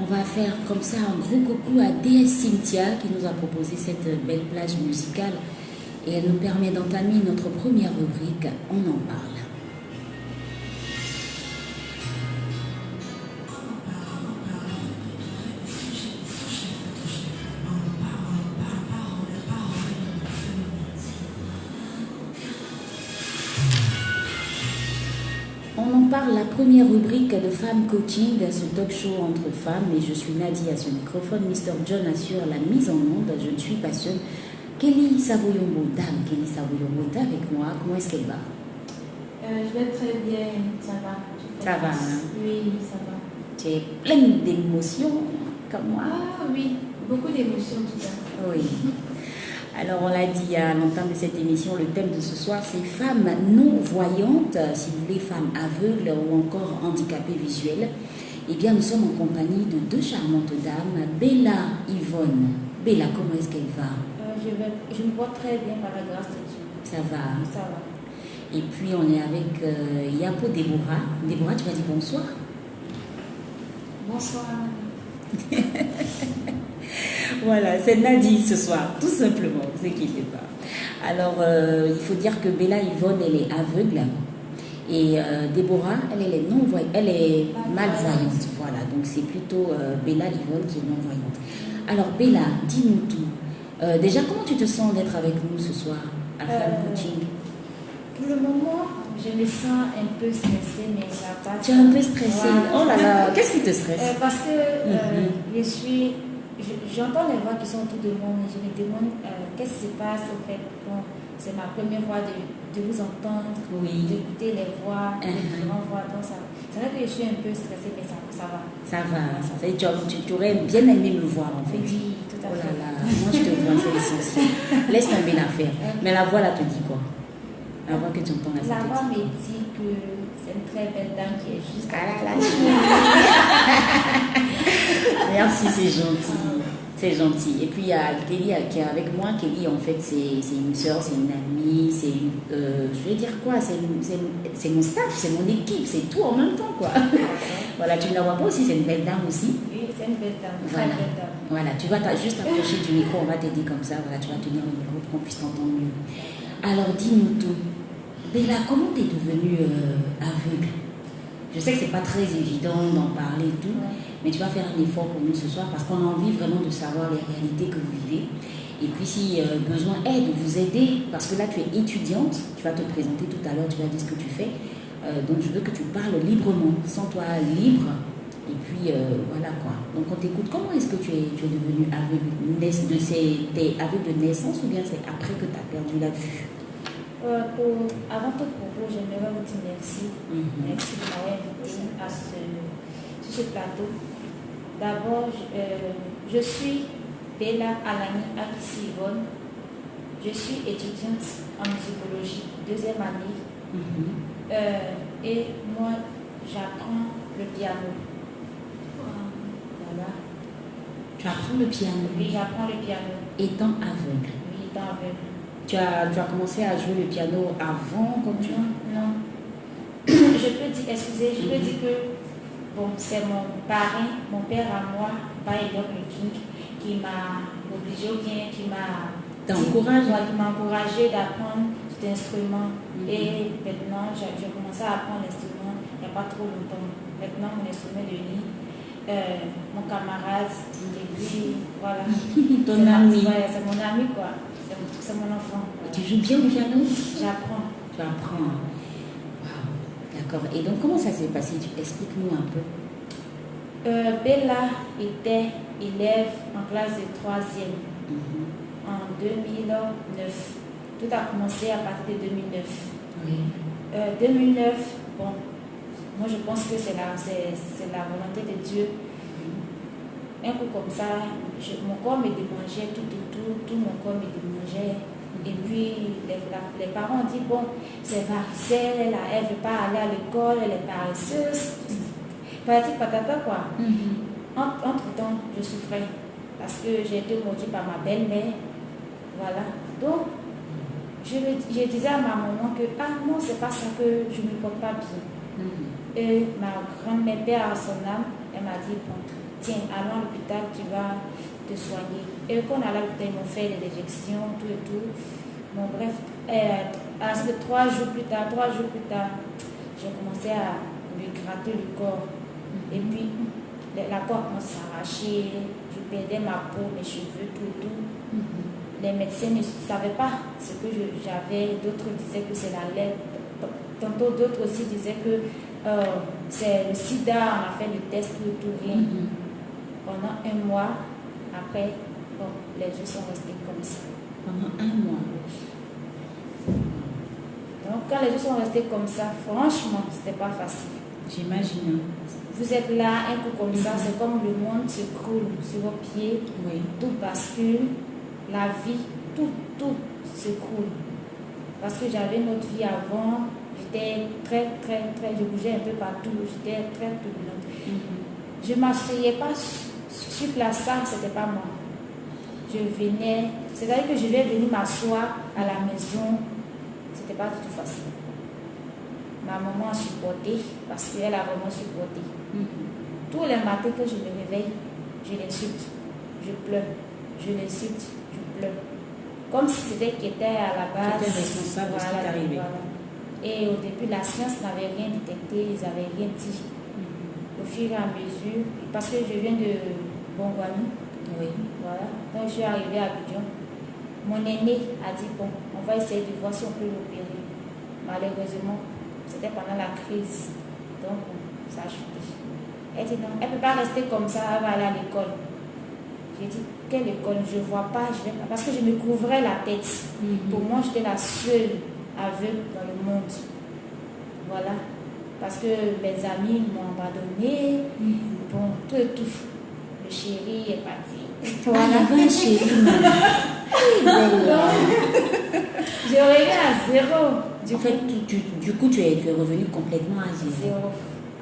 on va faire comme ça un gros coucou à DS Cynthia qui nous a proposé cette belle plage musicale et elle nous permet d'entamer notre première rubrique, on en parle. On en parle, la première rubrique de Femme Coaching, ce talk show entre femmes. Et je suis Nadia à ce microphone. Mr. John assure la mise en onde. Je ne suis pas seule. Kelly Savoyombo, dame Kelly Savoyombo est avec moi. Comment est-ce qu'elle va? Je vais très bien, ça va. Ça va, hein? Oui, ça va. Tu es pleine d'émotions, comme moi. Ah oui, beaucoup d'émotions tout à l'heure. Oui. Alors, on l'a dit à l'entame de cette émission, le thème de ce soir, c'est femmes non-voyantes, si vous voulez, femmes aveugles ou encore handicapées visuelles. Eh bien, nous sommes en compagnie de deux charmantes dames, Bella, Yvonne. Bella, comment est-ce qu'elle va? Je me vois très bien par la grâce de Dieu. Ça va. Ça va. Et puis, on est avec Yapo Déborah. Déborah, tu vas dire bonsoir. Bonsoir. Voilà, c'est Nadie ce soir, tout simplement, ne vous inquiétez pas. Alors, il faut dire que Bella Yvonne, elle est aveugle. Et Déborah, elle est non-voyante, elle est malvoyante. Voilà, donc c'est plutôt Bella Yvonne qui est non-voyante. Alors, Bella, dis-nous tout. Déjà, comment tu te sens d'être avec nous ce soir à Femme Coaching? Pour le moment, je me sens un peu stressée, mais ça passe. Tu es un peu stressée? Voilà. Oh là là, qu'est-ce qui te stresse? Parce que j'entends les voix qui sont autour de moi, mais je me demande qu'est-ce qui se passe au fait. Bon, c'est ma première fois de vous entendre, Oui. d'écouter les voix, les différentes voix. Donc c'est vrai que je suis un peu stressée, mais ça va. Ça va. Tu aurais bien aimé me voir en fait. Oui, tout à Oh fait. là là, moi je te vois, c'est l'essentiel. Laisse tomber l'affaire. Mais la voix là te dit quoi? La voix que tu entends là, ça La te voix dit. me dit que c'est une très belle dame qui est juste Ah là là. Merci, c'est gentil. C'est gentil. Et puis il y a Kelly qui est avec moi. Kelly, en fait, c'est une soeur, c'est une amie, je vais dire quoi? C'est mon staff, c'est mon équipe, c'est tout en même temps, quoi. Voilà, tu ne la vois pas aussi, c'est une belle dame aussi. Oui, c'est une belle dame, Voilà. très belle dame. Voilà, tu vas juste approcher du micro, on va t'aider comme ça. Voilà, tu vas tenir le micro pour qu'on puisse t'entendre mieux. Alors, dis-nous tout. Bella, comment tu es devenue aveugle? Je sais que ce n'est pas très évident d'en parler et tout, mais tu vas faire un effort pour nous ce soir parce qu'on a envie vraiment de savoir les réalités que vous vivez. Et puis, si besoin est de vous aider, parce que là, tu es étudiante, tu vas te présenter tout à l'heure, tu vas dire ce que tu fais. Donc, je veux que tu parles librement, sens-toi libre. Et puis, voilà quoi. Donc, on t'écoute. Comment est-ce que tu es devenue aveugle? T'es aveugle de naissance ou bien c'est après que tu as perdu la vue? Avant tout propos, j'aimerais vous dire merci. Merci de m'avoir invité sur ce plateau. D'abord, je suis Bella Alani Akisi-Yvonne. Je suis étudiante en musicologie, 2e année. Et moi, j'apprends le piano. Voilà. Tu apprends le piano? Oui, j'apprends le piano. Étant aveugle? Oui, étant aveugle. Tu as commencé à jouer le piano avant quand tu... Non. Je peux dire, excusez, je peux dire que bon, c'est mon parrain, mon père à moi, Baïdok King, qui m'a obligé ou bien qui m'a encouragé d'apprendre cet instrument. Et maintenant, j'ai commencé à apprendre l'instrument il n'y a pas trop longtemps. Maintenant, mon instrument de lit, mon camarade, et puis voilà. Ton ami. C'est mon ami quoi. C'est mon enfant. Tu joues bien au piano? J'apprends. Tu apprends. Wow. D'accord. Et donc, comment ça s'est passé? Explique-nous un peu. Bella était élève en classe de 3e en 2009. Tout a commencé à partir de 2009. Oui. 2009, bon, moi je pense que c'est la volonté de Dieu. Un coup comme ça, mon corps me démangeait tout mon corps me démangeait. Et puis les parents ont dit, bon, c'est varicelle, elle ne veut pas aller à l'école, elle est paresseuse. Patati patata quoi. Entre-temps, je souffrais parce que j'ai été maudite par ma belle-mère. Voilà. Donc, je disais à ma maman que, non, c'est pas ça que je ne me porte pas bien. Et ma grand-mère, père à son âme, elle m'a dit, bon, tiens, allons à l'hôpital, tu vas te soigner. Et quand on allait à l'hôpital, ils m'ont fait des injections, tout et tout. Bon, bref, à la suite de 3 jours plus tard, j'ai commencé à me gratter le corps. Et puis, la peau commence à s'arracher, je perdais ma peau, mes cheveux, tout et tout. Les médecins ne savaient pas ce que j'avais. D'autres disaient que c'est la lèpre. Tantôt d'autres aussi disaient que c'est le sida. On a fait le test, tout, rien. Pendant 1 mois, après, bon, les yeux sont restés comme ça. Pendant 1 mois. Donc quand les yeux sont restés comme ça, franchement, c'était pas facile. J'imagine. Vous êtes là, un coup comme ça, c'est comme le monde s'écroule sur vos pieds. Oui. Tout bascule, la vie, tout s'écroule. Parce que j'avais une autre vie avant, j'étais très, je bougeais un peu partout, j'étais très turbulente. Je ne m'asseyais pas sur place, ça, c'était pas moi. Je venais, c'est-à-dire que je vais venir m'asseoir à la maison, c'était pas du tout facile. Ma maman a supporté parce qu'elle a vraiment supporté. Tous les matins que je me réveille, je l'insulte, je pleure, je l'insulte, je pleure. Comme si c'était qui était à la base. Qui était responsable de ce qui est arrivé. Voilà. Et au début, la science n'avait rien détecté, ils n'avaient rien dit. Au fur et à mesure, parce que je viens de Bongouani. Oui. Voilà. Donc je suis arrivée à Abidjan. Mon aîné a dit bon, on va essayer de voir si on peut l'opérer. Malheureusement, c'était pendant la crise. Donc, ça a chuté. Elle dit non, elle ne peut pas rester comme ça, elle va aller à l'école. J'ai dit, quelle école? Je ne vois pas, je vais pas. Parce que je me couvrais la tête. Pour moi, j'étais la seule aveugle dans le monde. Voilà. Parce que mes amis m'ont abandonnée. Bon, tout et tout. Le chéri est parti. Voilà, un chéri. J'ai revu à zéro. En fait, du coup, tu es revenu complètement à zéro. Zéro.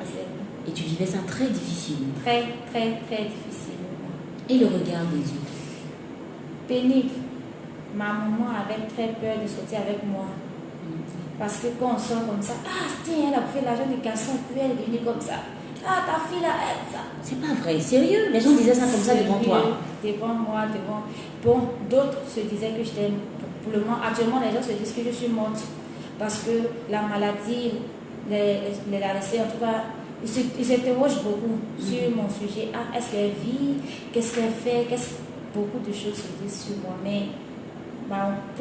À zéro. Et tu vivais ça très difficilement. Très, très, très difficilement. Et le regard des autres? Pénible. Ma maman avait très peur de sortir avec moi. Parce que quand on sort comme ça, ah, tiens, elle a fait l'argent du garçon, puis elle est venue comme ça. Ah, ta fille là, elle, ça. C'est pas vrai, sérieux? Les gens disaient ça comme ça devant toi? Devant moi, devant. Bon, d'autres se disaient que j'étais. Pour le moment, actuellement, les gens se disent que je suis morte. Parce que la maladie les a laissé, en tout cas, ils s'interrogent beaucoup sur mon sujet. Ah, est-ce qu'elle vit? Qu'est-ce qu'elle fait? Beaucoup de choses se disent sur moi. Mais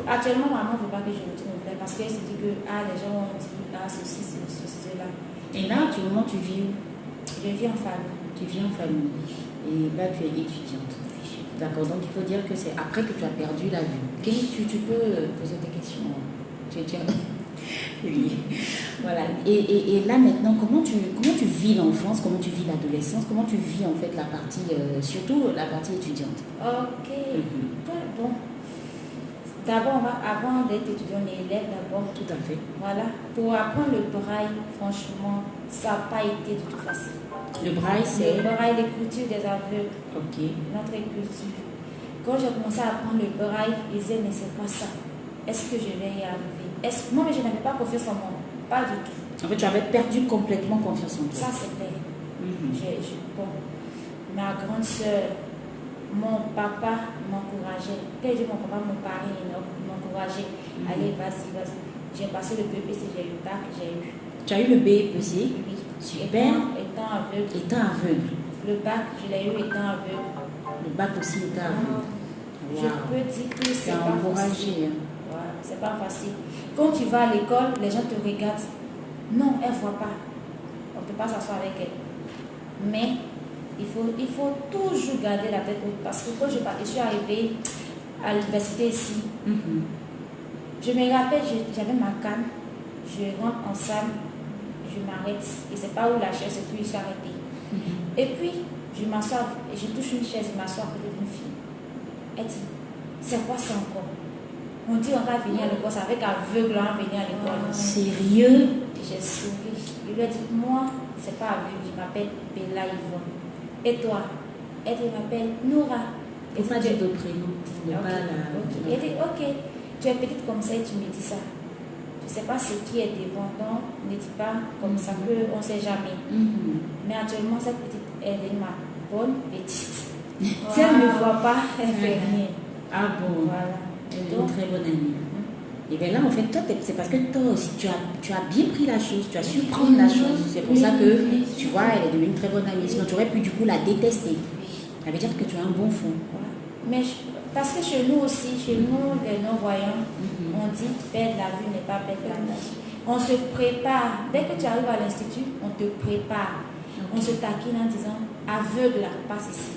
actuellement, maman ne veut pas que je retourne au village parce qu'elle se dit que les gens ont dit ceci, cela. Et là, actuellement, tu vis où? Je vis en famille. Tu vis en famille. Et là, tu es étudiante. D'accord, donc il faut dire que c'est après que tu as perdu la vue. Tu peux poser des questions. Tu es déjà... Oui. Voilà. Et là maintenant, comment tu vis l'enfance, comment tu vis l'adolescence, comment tu vis en fait la partie, surtout la partie étudiante? Ok. Bon. D'abord, avant d'être étudiant, on est élève d'abord. Tout à fait. Voilà. Pour apprendre le braille, franchement, ça n'a pas été du tout facile. Le braille, c'est... Le braille, l'écriture des aveugles. Ok. Notre écriture. Quand j'ai commencé à apprendre le braille, ils disaient, mais c'est quoi ça? Est-ce que je vais y arriver? Moi, mais je n'avais pas confiance en moi. Pas du tout. En fait, tu avais perdu complètement confiance en toi. Ça, c'était... Bon. Ma grande soeur, mon papa m'encourageait. Quand je dis mon papa, mon pari m'encourageait. Allez, vas-y. J'ai passé le BPC, j'ai eu le bac, j'ai eu. Tu as eu le BPC? Oui. Super. Étant aveugle. Étant aveugle. Le bac, je l'ai eu étant aveugle. Le bac aussi étant aveugle. Je peux dire que c'est pas encouragé. Voilà, c'est pas facile. Quand tu vas à l'école, les gens te regardent. Non, elle ne voit pas. On ne peut pas s'asseoir avec elle. Mais il faut toujours garder la tête haute. Parce que quand je suis arrivée à l'université ici, je me rappelle, j'avais ma canne. Je rentre en salle, je m'arrête. Et c'est pas où la chaise, et puis je suis arrêtée. Et puis, je m'assois, et je touche une chaise, je m'assois à côté d'une fille. Elle dit, c'est quoi ça encore? On dit on va venir à l'école, c'est avec aveugle on va venir à l'école. Sérieux? J'ai souri. Je lui ai dit, moi, c'est pas aveugle, je m'appelle Bella Yvonne. Et toi? Elle m'appelle Noura. Il faut pas dire d'autres prénoms. Elle dit, ok, tu es petite comme ça et tu me dis ça. Je ne sais pas ce qui est devant, donc ne dis pas comme ça qu'on ne sait jamais. Mais actuellement, cette petite, elle est ma bonne bêtise. Si elle ne me voit pas, elle fait rien. Ah bon? Voilà. Elle est une très bonne amie. Et bien là, en fait, toi, c'est parce que toi aussi, tu as bien pris la chose, tu as su prendre la chose. C'est pour ça que, tu vois, elle est devenue une très bonne amie. Sinon, tu aurais pu du coup la détester. Ça veut dire que tu as un bon fond. Mais parce que chez nous aussi, chez nous, les non-voyants, on dit perdre la vue n'est pas perdre la tâche. On se prépare. Dès que tu arrives à l'institut, on te prépare. On se taquine en disant aveugle, passe ici.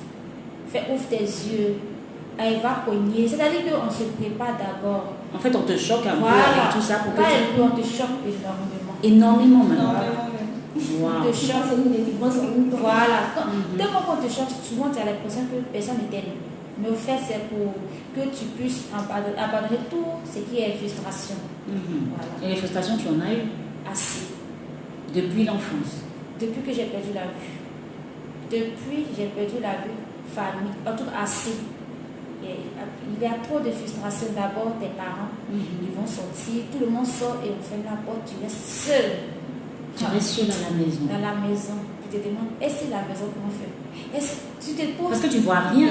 Ouvre tes yeux. Elle va cogner. C'est-à-dire qu'on se prépare d'abord. En fait, on te choque un peu avec tout ça pour que on te choque énormément. Énormément maintenant. Wow. On te choque. Voilà. Dès qu'on te choque, souvent tu as l'impression que personne ne t'aime. Mais au fait, c'est pour que tu puisses abandonner tout ce qui est frustration. Voilà. Et les frustrations, tu en as eu? Assez. Depuis l'enfance? Depuis que j'ai perdu la vue. Depuis j'ai perdu la vue, famille, en tout cas assez. Il y a trop de frustration. D'abord, tes parents, ils vont sortir, tout le monde sort et on ferme la porte, tu restes seul. Tu restes seul dans la maison. Dans la maison. Tu te demandes, est-ce que la maison comment faire? Tu te poses. Parce que tu vois rien.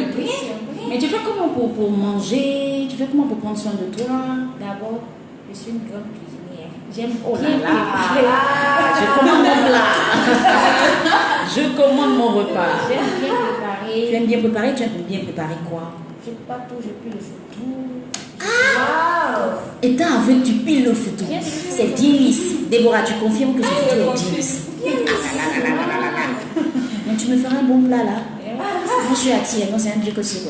Mais tu fais comment pour manger? Tu fais comment pour prendre soin de toi? D'abord, je suis une grande cuisinière. J'aime bien préparer. Je commande mon plat. Je commande mon repas. J'aime bien préparer. Tu aimes bien préparer? Tu aimes bien préparer quoi? Je ne pas tout, je pile le foutu. Ah! Et t'as avoué que tu piles le foutu. C'est bien lisse. Déborah, tu confirmes que ce foutu est bien lisse? Donc tu me feras un bon plat là? Moi je suis attirée, moi c'est un truc aussi.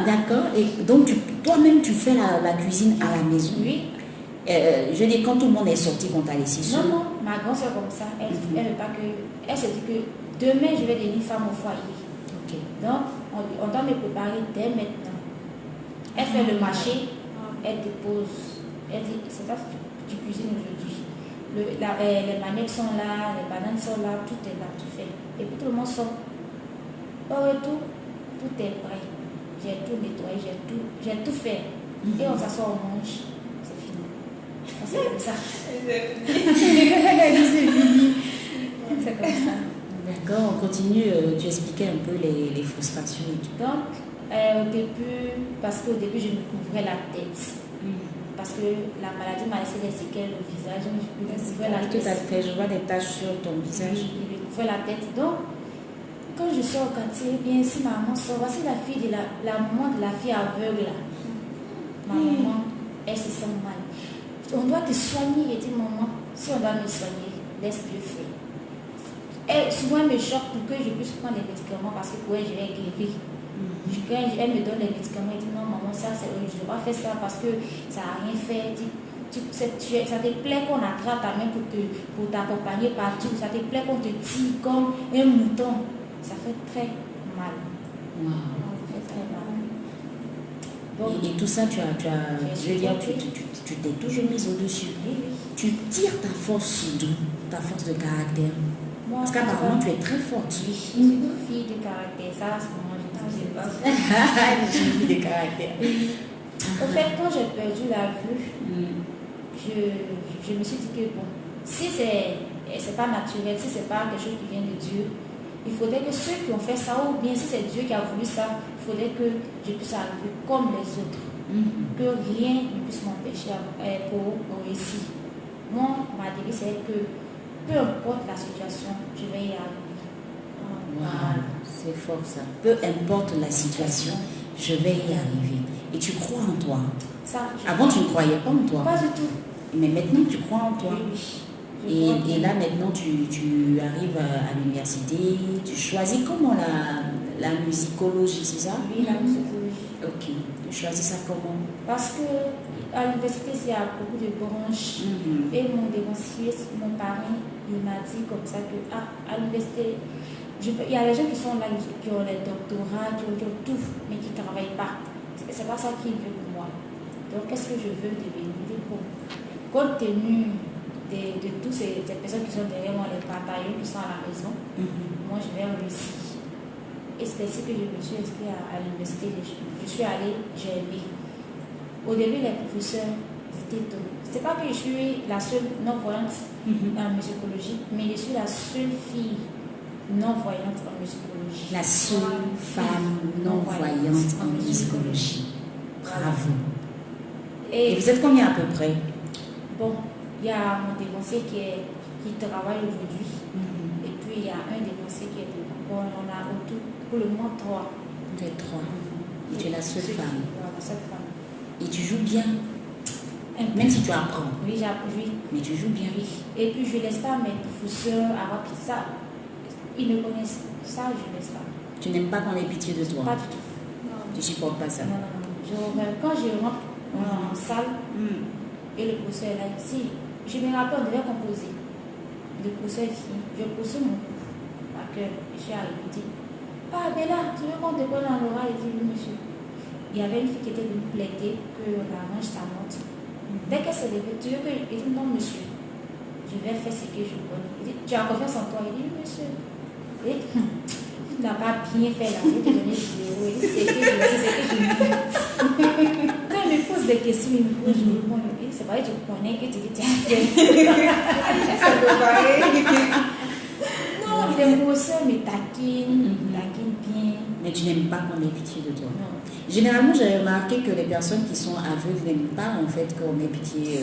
D'accord. Et donc toi-même tu fais la cuisine à la maison? Oui. Je dis quand tout le monde est sorti, quand t'as laissé seul. Non, ma grand soeur comme ça, elle veut pas que. Elle se dit que demain je vais devenir femme au foyer. Ok. Donc on doit me préparer dès maintenant. Elle fait le marché, elle dépose. Elle dit c'est ça que tu cuisines aujourd'hui. Les manettes sont là, les bananes sont là, tout est là, tout fait. Et puis tout le monde sort. Au retour, tout est prêt. J'ai tout nettoyé, j'ai tout fait. Et on s'assoit, on mange. C'est fini. C'est comme ça. C'est comme ça. D'accord, on continue. Tu expliquais un peu les frustrations et tout. Donc, au début, parce qu'au début, je me couvrais la tête. Parce que la maladie m'a laissé des séquelles au visage. Je me couvrais la tête. Tout à fait, je vois des taches sur ton visage. Je me couvrais la tête. Donc, quand je sors au quartier, bien si maman sort, voici la fille de la maman de la fille aveugle là. Ma maman, elle se sent mal. On doit te soigner. Et dit maman, si on doit me soigner, laisse Dieu faire. Elle, souvent, elle me choque pour que je puisse prendre des médicaments parce que pour elle, je vais guérir. Quand elle me donne les médicaments, elle dit non, maman, ça, je ne dois pas faire ça parce que ça n'a rien fait. Ça te plaît qu'on attrape ta main pour t'accompagner partout. Ça te plaît qu'on te tire comme un mouton. Ça fait très mal. Wow. Ça fait très mal. Donc, et tout ça, tu t'es toujours mise au-dessus. Oui. Tu tires ta force d'où? Ta force de caractère. Moi, parce qu'apparemment, tu es très forte. Oui, je suis une fille de caractère. Ça, à ce moment, je ne sais pas. Je suis une fille de caractère. Au fait, quand j'ai perdu la vue, je me suis dit que bon, si c'est pas naturel, si c'est pas quelque chose qui vient de Dieu, il faudrait que ceux qui ont fait ça, ou bien si c'est Dieu qui a voulu ça, il faudrait que je puisse arriver comme les autres. Que rien ne puisse m'empêcher pour réussir. Moi, ma devise c'est que peu importe la situation, je vais y arriver. Wow, c'est fort ça. Peu importe la situation, je vais y arriver. Et tu crois en toi. Ça, avant, tu ne croyais pas en toi. Pas du tout. Mais maintenant, tu crois en toi. Oui. Et là, maintenant, tu arrives à l'université, tu choisis comment la musicologie, c'est ça? Oui, la musicologie. Ok. Tu choisis ça comment? Parce que à l'université, il y a beaucoup de branches. Et mon dévancier, mon parrain, il m'a dit comme ça que à l'université, il y a des gens qui sont là, qui ont les doctorats, qui ont tout, mais qui ne travaillent pas. C'est pas ça qu'il veut pour moi. Donc, qu'est-ce que je veux devenir? Compte tenu de toutes ces personnes qui sont derrière moi, les bataillons qui sont à la maison, moi je vais réussir. Et c'est ainsi que je me suis inscrite à l'université. Je suis allée, j'ai aimé. Au début, les professeurs étaient étonnés. C'est pas que je suis la seule non-voyante en musicologie, mais je suis la seule fille non-voyante en musicologie. La seule femme non-voyante en musicologie. Bravo. Et vous êtes combien à peu près? Bon, il y a mon dévancier qui travaille aujourd'hui. Et puis il y a un dévancier qui est devant. Bon, on a autour, pour le moment 3. Vous êtes 3. Et tu es la seule femme. La seule femme. Et tu joues bien? Même si tu apprends. Oui, j'apprends. Oui. Mais tu joues bien. Oui. Et puis je ne laisse pas mes professeurs avoir ça. Ils me connaissent. Ça, je ne laisse pas. Tu n'aimes pas qu'on ait pitié de toi? Pas du tout. Non. Tu supportes pas ça? Non. Quand je rentre en salle et le professeur est là, si je me rappelle, on devait composer. Le professeur dit, je pose mon coup à cœur. Je suis arrivée, il dit, ah Bella, tu veux qu'on te donne en oral? Il dit, oui monsieur. Il y avait une fille qui était venue plaider qu'on arrange sa note. Dès qu'elle s'est levée, tu veux que... Il dit, non monsieur, je vais faire ce que je connais. Il dit, tu as confiance en toi? Il dit, oui monsieur. Il dit, tu n'as pas bien fait là, je vais te donner 0. Il dit, c'est que je dis. Quand il me pose des questions, il me pose, je me réponds. Il dit, c'est pas vrai, tu connais que tu dis, tiens, ça doit varier. Non, les professeurs me taquinent bien. Mais tu n'aimes pas qu'on ait pitié de toi? Non. Généralement, j'ai remarqué que les personnes qui sont aveugles n'aiment pas en fait qu'on ait pitié,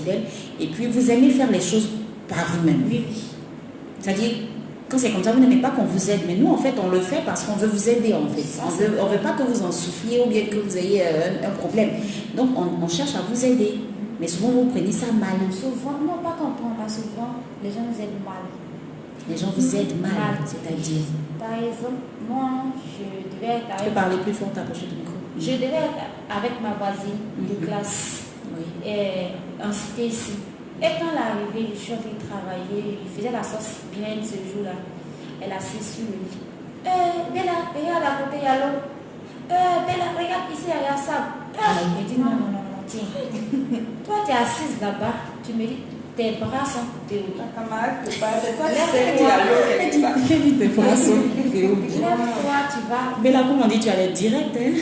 d'elles. Et puis, vous aimez faire les choses par vous-même. Oui. C'est-à-dire, quand c'est comme ça, vous n'aimez pas qu'on vous aide. Mais nous, en fait, on le fait parce qu'on veut vous aider, en fait. On veut pas que vous en souffriez ou bien que vous ayez un problème. Donc, on cherche à vous aider. Mais souvent, vous prenez ça mal. Souvent, non, pas comprendre, mais souvent, les gens nous aident mal. Les gens vous aident mal, c'est-à-dire? Par exemple, moi, je devais être avec... Tu peux parler plus fort, t'approcher du micro. Je devais être avec ma voisine de classe, en cité ici. Et quand elle est arrivée, je suis en train de travailler, je faisais la sauce bien ce jour-là. Elle a assis sur le lit. Bella, regarde à côté, il y a l'eau. Bella, regarde ici, il y a ça. Elle dit non, tiens. Toi, tu es assise là-bas, tu me dis, tes bras sont coupés. La camarade te parle, c'est toi qui sais qu'il y a l'eau quelque part. Tes bras sont coupés. Lève-toi, tu vas. Mais là, comme on dit, tu allais direct, hein?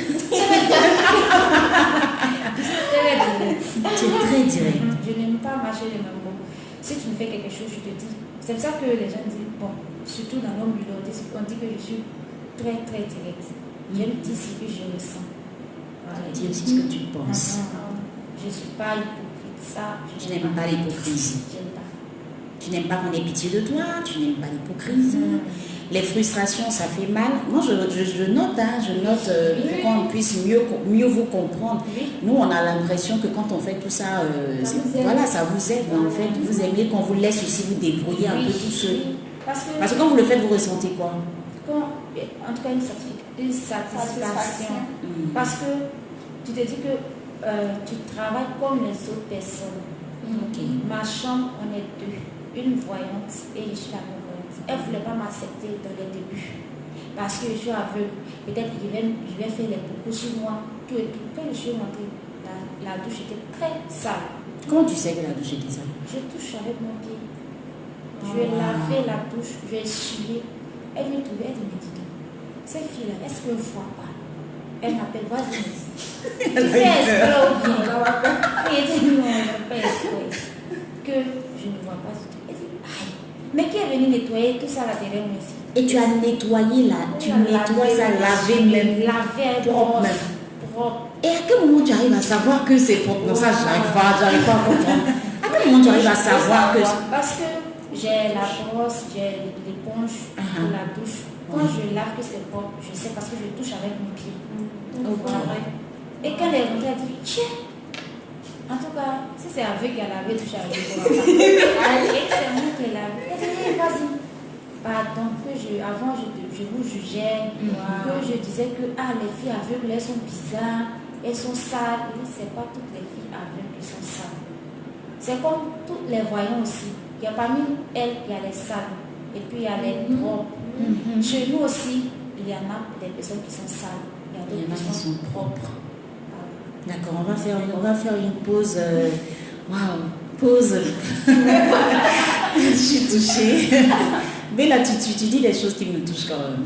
Tu es très direct. Je n'aime pas marcher les mêmes mots. Si tu me fais quelque chose, je te dis. C'est pour ça que les gens disent, bon, surtout dans l'homme on dit que je suis très, très directe. J'aime dire ce que je ressens. Voilà. Dis aussi ce que tu penses. Je ne suis pas hypocrite. Ça, tu n'aimes pas l'hypocrisie. J'aime pas. Tu n'aimes pas qu'on ait pitié de toi, tu n'aimes pas l'hypocrisie. Les frustrations, ça fait mal. Moi, je note, pour qu'on puisse mieux vous comprendre. Nous, on a l'impression que quand on fait tout ça, ça vous aide. Mais en fait, vous aimez qu'on vous laisse aussi vous débrouiller un peu tout seul. Parce que quand vous le faites, vous ressentez quoi? En tout cas, une satisfaction. Parce que tu te dis que tu travailles comme les autres personnes. Ma chambre, on est 2. Une voyante et je suis la non-voyante. Elle ne voulait pas m'accepter dans les débuts. Parce que je suis aveugle. Peut-être que je vais faire les propos sur moi. Tout et tout. Quand je suis rentrée, la douche était très sale. Comment tu sais que la douche était sale? Je touche avec mon pied. Je vais laver la douche, je vais essuyer. Elle vient trouver, elle me dit, cette fille-là, est-ce qu'elle ne voit pas? Elle m'appelle, vas-y. Tu fais exprès ou bien? Et elle dit, non, je ne fais pas exprès. Que je ne vois pas du tout. Elle dit, aïe. Mais qui est venu nettoyer tout ça là derrière moi ici? Et tu as nettoyé là, tu nettoies ça, laver même. Laver, propre. Et à quel moment tu arrives à savoir que c'est propre? Non, ça, j'arrive pas à comprendre. À quel moment tu arrives à savoir que... Parce que j'ai la brosse, j'ai l'éponge pour la douche. Quand je lave que c'est propre, je sais parce que je touche avec mon pied. Et quand elle est rentrée, elle dit, tiens. En tout cas, si c'est avec qu'elle avait touché avec moi, c'est moi qui l'ai lavé. Elle dit, vas-y. Pardon, avant je vous jugeais, que je disais que les filles aveugles, elles sont bizarres, elles sont sales. Et c'est pas toutes les filles aveugles qui sont sales. C'est comme toutes les voyants aussi. Il y a parmi elles, il y a les sales. Et puis il y a les propres. Chez nous aussi, il y en a des personnes qui sont sales. Il y a d'autres qui sont propres. D'accord, on va faire une pause. Waouh, pause. Je suis touchée. Mais là, tu dis des choses qui me touchent quand même.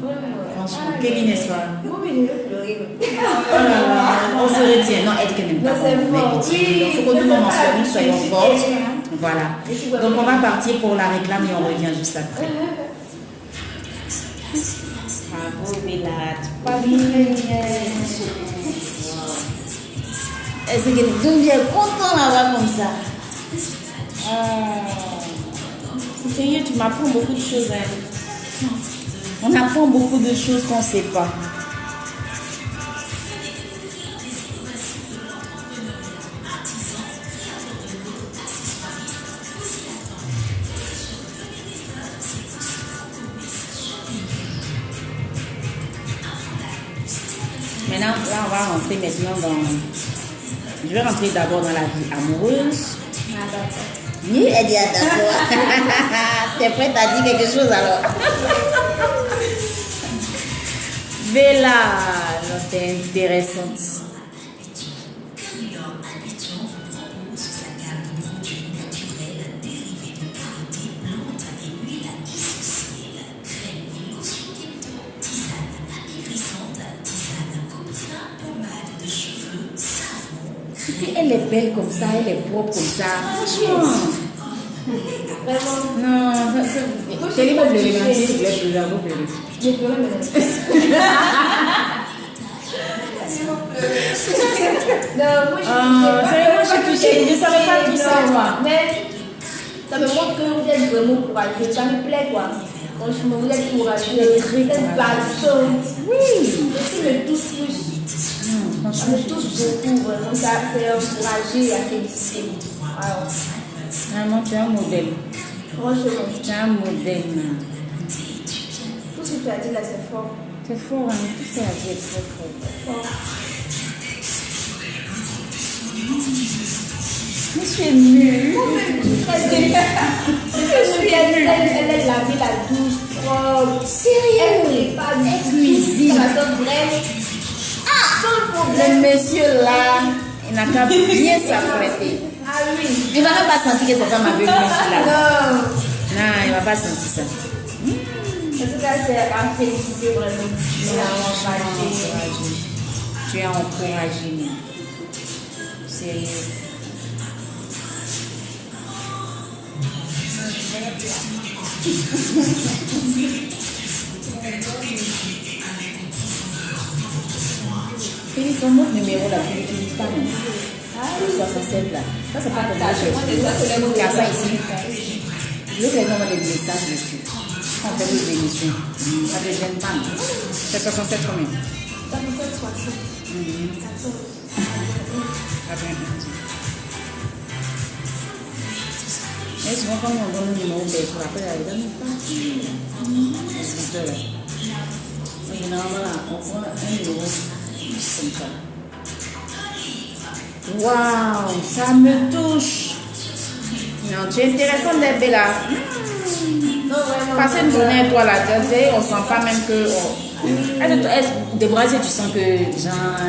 Franchement, Kevin, n'est-ce pas? On se retient. Non, elle dit qu'elle n'aime pas. Il faut que nous soyons fortes. Voilà. Donc, on va partir pour la réclame et on revient juste après. Bravo, Bella. Pas bien. Est-ce que tu es content d'avoir comme ça? Sérieux, tu m'apprends beaucoup de choses. Hein. On apprend beaucoup de choses qu'on ne sait pas. Maintenant, là, on va rentrer maintenant dans... Je vais rentrer d'abord dans la vie amoureuse. Ah, d'accord. Oui, elle dit d'accord. T'es prête à dire quelque chose alors? Bella, non, t'es intéressante. Elle est belle comme ça, elle est propre comme ça. Franchement. Vraiment. Non, c'est les mots de l'élément, c'est les pleurs, vous pleurez. J'ai pleuré, mais non, moi je suis touchée, je ne savais pas tout ça, moi. Mais ça me montre que vous êtes vraiment courageux. Ça me plaît, quoi. Franchement, vous êtes courageux, vous êtes battante. Oui. Et si me touche plus. Ça me touche beaucoup, vraiment. Ça, c'est encouragé à féliciter. Alors, Vraiment, tu es un modèle. franchement, Tu es un modèle. tout ce que tu as dit là, c'est fort. C'est fort, hein. Tout ce qu'elle a dit est très fort. Fort. Je suis émue. Elle est lavée la douche propre. Sérieux? Elle n'est pas cuisine. Ça sent vraiment. Sans problème. Le monsieur là, il n'a qu'à bien s'apprêter. Ah oui. Il ne va même pas sentir que cette femme avait là. Non. Non, il ne va pas sentir ça. En tout cas, c'est à féliciter vraiment. Tu es encouragé. Sérieux. Félix, ton autre numéro là, tu n'utilises pas, non? Le 67 là. Ça, c'est pas ton numéro. Il y a ça ici. Je veux que les gens envoient des messages dessus. On fait des émissions. Ça ne te gêne pas. C'est 67 combien? 67, 60. Et souvent, quand on donne le numéro d'aide, on appelle la dame, c'est là. Généralement, là, on prend un numéro comme ça. Waouh, ça me touche. Non, tu es intéressante d'être Bella. Non, vraiment. Passer une journée avec toi là, on sent pas même que. Débraser, tu sens que, genre,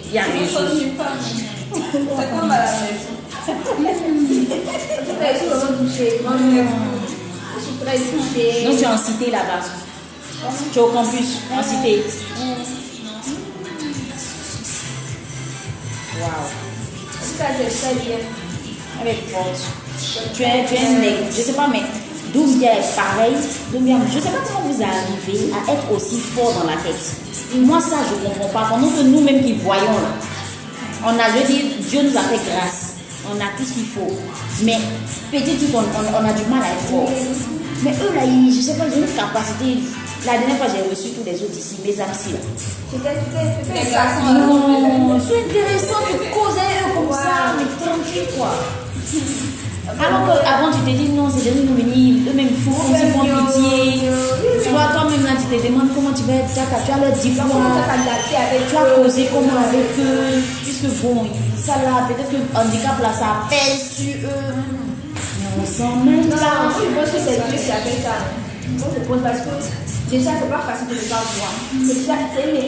il y a des choses. C'est comme à la maison. Je suis vraiment touchée. Je suis très touchée. Donc, tu es en cité là-bas. Tu es au campus, en cité. Waouh. En tout cas, c'est très bien. Elle est forte. Tu es un nègre. Je ne sais pas, mais Doumbia est pareil. Doumbia, je ne sais pas comment vous arrivez à être aussi fort dans la tête. Moi, ça, je ne comprends pas. Pendant que nous-mêmes qui voyons là, on a, je veux dire, Dieu nous a fait grâce. On a tout ce qu'il faut. Mais petit truc, on a du mal à être fort. Mais eux, là, je ne sais pas, ils ont une capacité. La dernière fois, j'ai reçu tous les autres ici, mes amis là. C'était Les ça. garçons, Non, c'est intéressant, tu causes avec eux comme ça, mais tranquille quoi. Alors qu'avant tu t'es dit non, c'est des nous venir, eux-mêmes ils font comme s'ils font pitié. Tu vois, toi-même là tu te demandes comment tu vas être, tu as leur diplôme, tu as causé comment avec eux, puisque bon, ça là, peut-être que le handicap là ça pèse sur eux. Mais on sent même Non, pas. je pense que c'est Dieu qui a fait ça. Moi, je pense parce que déjà, c'est pas facile de le faire voir. C'est déjà un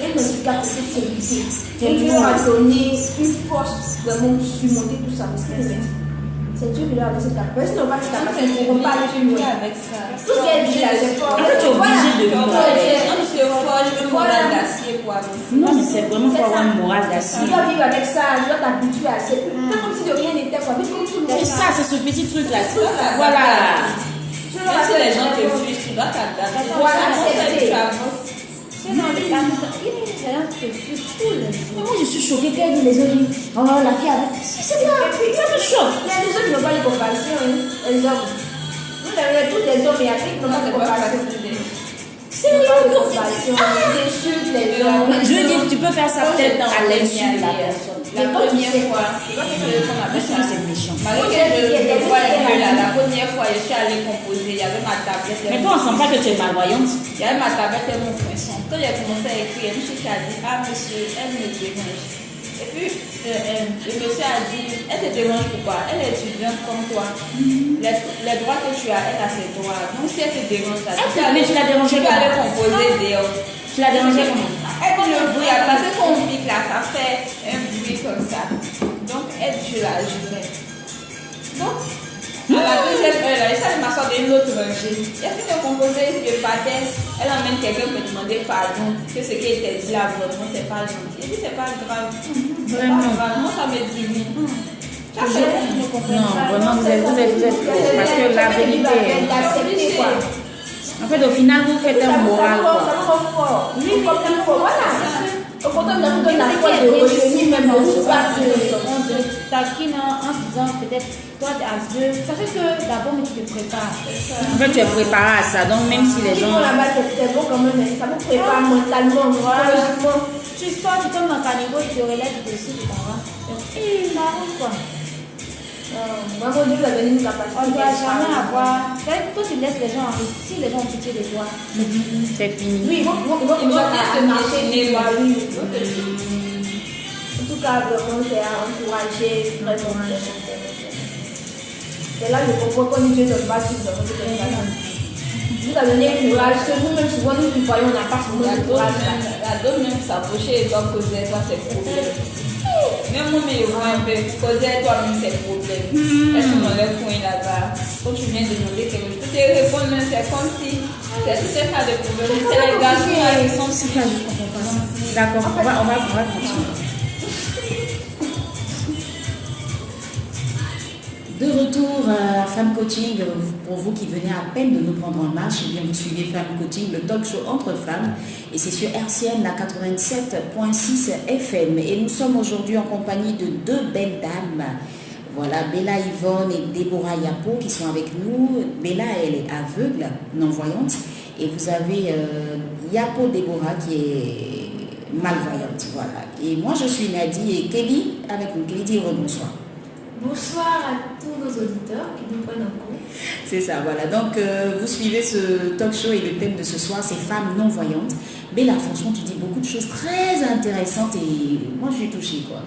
handicap de cette qualité. Et Dieu leur a donné une force vraiment surmonter tout ça. Parce que c'est Dieu qui leur a donné cette capacité. Sinon, on va cette capacité. On ne peut pas aller plus loin. avec ça. Tout ce qu'elle dit là, c'est fort. En fait, tu es obligé de vivre avec. Non, parce que moi, je veux moral d'acier pour aller. Non, mais c'est vraiment pour avoir une morale d'acier. Tu dois vivre avec ça, tu dois t'habituer à ça. Fais comme si de rien n'était quoi. Mais comme tout le monde. C'est ça, c'est ce petit truc là. Voilà. Même si les gens te fuient, tu dois t'adapter. Voilà, Tu avances. Sinon, les gens te fuient tous les jours. Moi, je suis choquée quand elle dit les autres disent, oh, la fille avec. C'est bien, ça me choque. Il y a des gens qui n'ont pas de compassion, les hommes. Vous avez tous les hommes et après qui n'ont pas de compassion. C'est pas de compassion, ils insultent les hommes. Je veux dire, tu peux faire ça peut-être à l'insu de la personne. La première fois, c'est méchant. Malgré que je vois un peu là, la première fois, je suis allée composer, il y avait ma tablette. Mais toi, on sent pas que tu es malvoyante. Il y avait ma tablette et mon poinçon. Quand j'ai commencé à écrire, le monsieur a dit, ah monsieur, elle me dérange. Et puis, le monsieur a dit, elle te dérange pourquoi? Elle est étudiante comme toi. Les droits que tu as, elle a ses droits. Donc si elle te dérange, mais tu l'as dérangé comment? Tu peux aller composer dehors. Tu l'as dérangé comment? Elle dit le bruit, parce que quand on pique là, ça fait un bruit comme ça. Donc elle, je la jurais. Donc, à la deuxième heure, là, elle m'a sorti une autre rangée. Elle fait de composer, je partais, elle emmène quelqu'un me demander pardon, que ce qui était dit là, vraiment, c'est pas gentil. Elle dit, c'est pas grave. C'est pas grave. Moi, ça me dit oui. Non, vraiment, vous êtes faux. Parce que la vérité est. En fait, au final, vous faites un moral. Oui, comme il faut. Voilà. Au contraire, on donne la foi de retenir même le soir. On te taquine en disant peut-être toi tu as deux. Ça fait que d'abord, mais tu te prépares. En fait, tu es préparé à ça. Donc, même si les gens. Là-bas, c'est bon quand même. Ça vous prépare mentalement, psychologiquement. Tu sors, tu tombes dans ta niveau, tu te relèves, tu te suis, tu t'en vas. Ça arrive quoi. Vraiment, Dieu vous a donné une capacité. On ne doit jamais avoir. Toi, tu laisses les gens arriver. Si les gens ont pitié de toi, c'est fini. Oui, ils vont te marcher sur toi. Oui. En tout cas, vraiment, c'est à encourager vraiment les gens. C'est là que je comprends quand Dieu ne pas tout dans votre personne. Vous avez donné le courage, que nous-mêmes, souvent, nous qui voyons, on n'a pas souvent le courage. La donne même s'approcher et doit causer toi ses problèmes. Même moi, je vois un peu, causer toi-même ses problèmes. Elles sont dans leur coin là-bas. Quand tu viens demander quelque chose, tu te réponds, mais c'est comme si c'est tout un tas de problèmes. C'est les garçons qui sont si pas. D'accord, on va continuer. De retour à Femme Coaching, pour vous qui venez à peine de nous prendre en marche, eh bien vous suivez Femme Coaching, le talk show entre femmes, et c'est sur RCN, la 87.6 FM. Et nous sommes aujourd'hui en compagnie de deux belles dames. Voilà, Bella Yvonne et Déborah Yapo qui sont avec nous. Bella, elle est aveugle, non-voyante, et vous avez Yapo Déborah qui est malvoyante. Voilà. Et moi, je suis Nadie et Kelly avec nous. Kelly, dis bonsoir. Bonsoir à tous nos auditeurs qui nous prennent en compte. C'est ça, voilà. Donc, vous suivez ce talk show et le thème de ce soir, c'est femmes non-voyantes. Mais là, franchement, tu dis beaucoup de choses très intéressantes et moi, je suis touchée, quoi.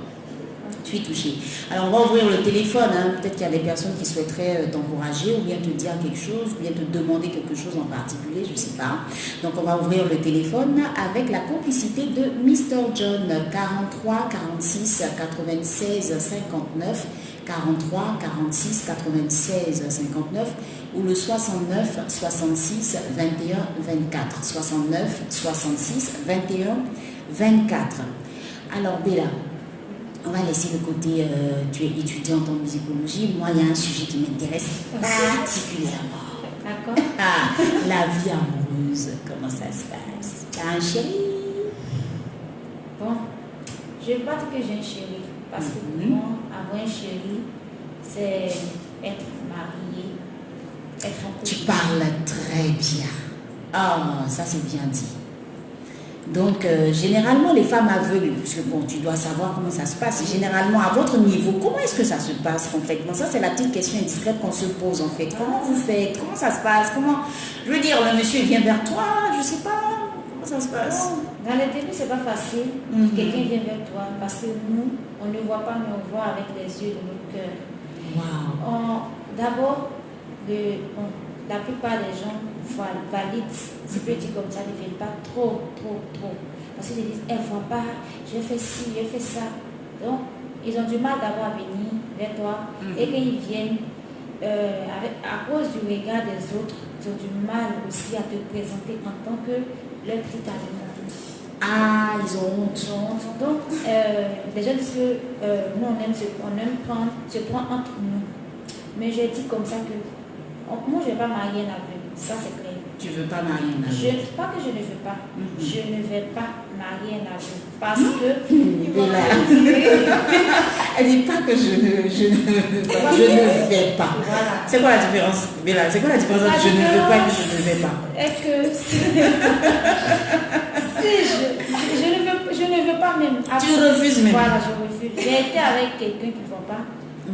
Je suis touchée. Alors, on va ouvrir le téléphone. Hein. Peut-être qu'il y a des personnes qui souhaiteraient t'encourager ou bien te dire quelque chose, ou bien te demander quelque chose en particulier, je ne sais pas. Donc, on va ouvrir le téléphone avec la complicité de Mr. John, 43 46 96 59. 43 46 96 59 ou le 69 66 21 24 69 66 21 24. Alors Bella, on va laisser le côté tu es étudiante en musicologie. Moi, il y a un sujet qui m'intéresse particulièrement. D'accord. La vie amoureuse, comment ça se passe? T'as un chéri? Bon, je ne vais pas dire que j'ai un chéri. Parce que pour moi, avoir un chéri, c'est être marié, être en couple. Tu parles très bien. Ah, ça c'est bien dit. Donc, généralement, les femmes aveugles, parce que bon, tu dois savoir comment ça se passe. Généralement, à votre niveau, comment est-ce que ça se passe complètement? Ça, c'est la petite question indiscrète qu'on se pose en fait. Comment vous faites? Comment ça se passe? Comment... Je veux dire, le monsieur vient vers toi, je sais pas. Comment ça se passe? Dans les débuts, c'est pas facile. Quelqu'un vient vers toi parce que nous, on ne voit pas, mais on voit avec les yeux de notre cœur. Wow. D'abord, la plupart des gens valident, si peut dire comme ça, ne viennent pas trop. Parce qu'ils disent, elle ne voit pas, je fais ci, je fais ça. Donc, ils ont du mal d'abord à venir vers toi. Et quand ils viennent, à cause du regard des autres, ils ont du mal aussi à te présenter en tant que leur petit ami. Ah, ils ont honte. Donc, les gens disent que nous, on aime prendre entre nous. Mais je dis comme ça que Moi, je ne vais pas marier un aveugle. Ça, c'est clair. Tu veux pas marier un aveugle? Pas que je ne veux pas. Je ne vais pas marier un aveugle. Parce que. Elle dit pas que je ne vais pas. Voilà. C'est quoi la différence, Bella? C'est quoi la différence entre je ne veux pas et que je ne vais pas? Est que je ne veux pas même. Tu refuses même. Voilà, je refuse. J'ai été avec quelqu'un qui ne va pas,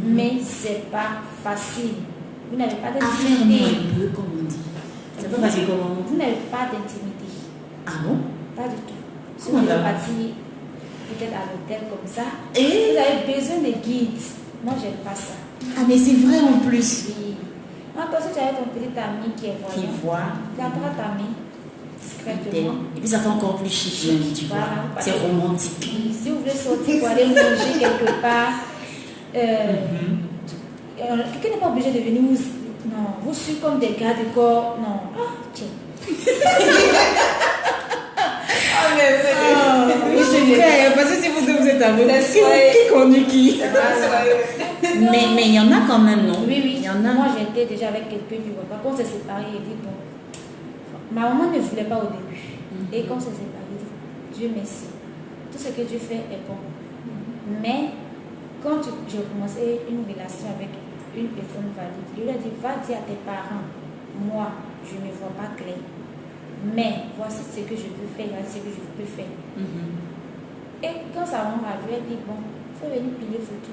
mais c'est pas facile. Vous n'avez pas d'intimité. Un peu, comme on dit. C'est pas facile comment? Vous n'avez pas d'intimité. Ah bon? Pas du tout. Si Comment vous ça? êtes parti peut-être à l'hôtel comme ça, Et vous avez besoin de guides. Moi, j'aime pas ça. ah, mais c'est vrai en plus. Oui. Maintenant, si tu as ton petit ami qui est Qui voyant, voit. il apprend ta main discrètement. Et puis ça fait encore plus chic, tu vois. Voilà. C'est romantique. Oui, si vous voulez sortir pour aller manger quelque part, quelqu'un n'est pas obligé de venir vous. Non, vous suivez comme des gars de corps. Non. Ah, tiens. Oui, c'est vrai, parce que si vous deux vous êtes aveugle, qui conduit qui? Mais il y en a quand même, non? Oui, oui. Il y en a. Moi, j'étais déjà avec quelqu'un qui ne voit pas. Quand on s'est séparés, il dit bon. Ma maman ne voulait pas au début. Et quand on s'est séparés, il dit Dieu merci. Tout ce que Dieu fait est bon. Mais quand j'ai commencé une relation avec une personne valide, je lui ai dit va dire à tes parents, moi, je ne vois pas clair. Mais voici ce que je peux faire, voici ce que je peux faire. Et quand sa maman m'a vu, elle dit bon, il faut venir piler photo.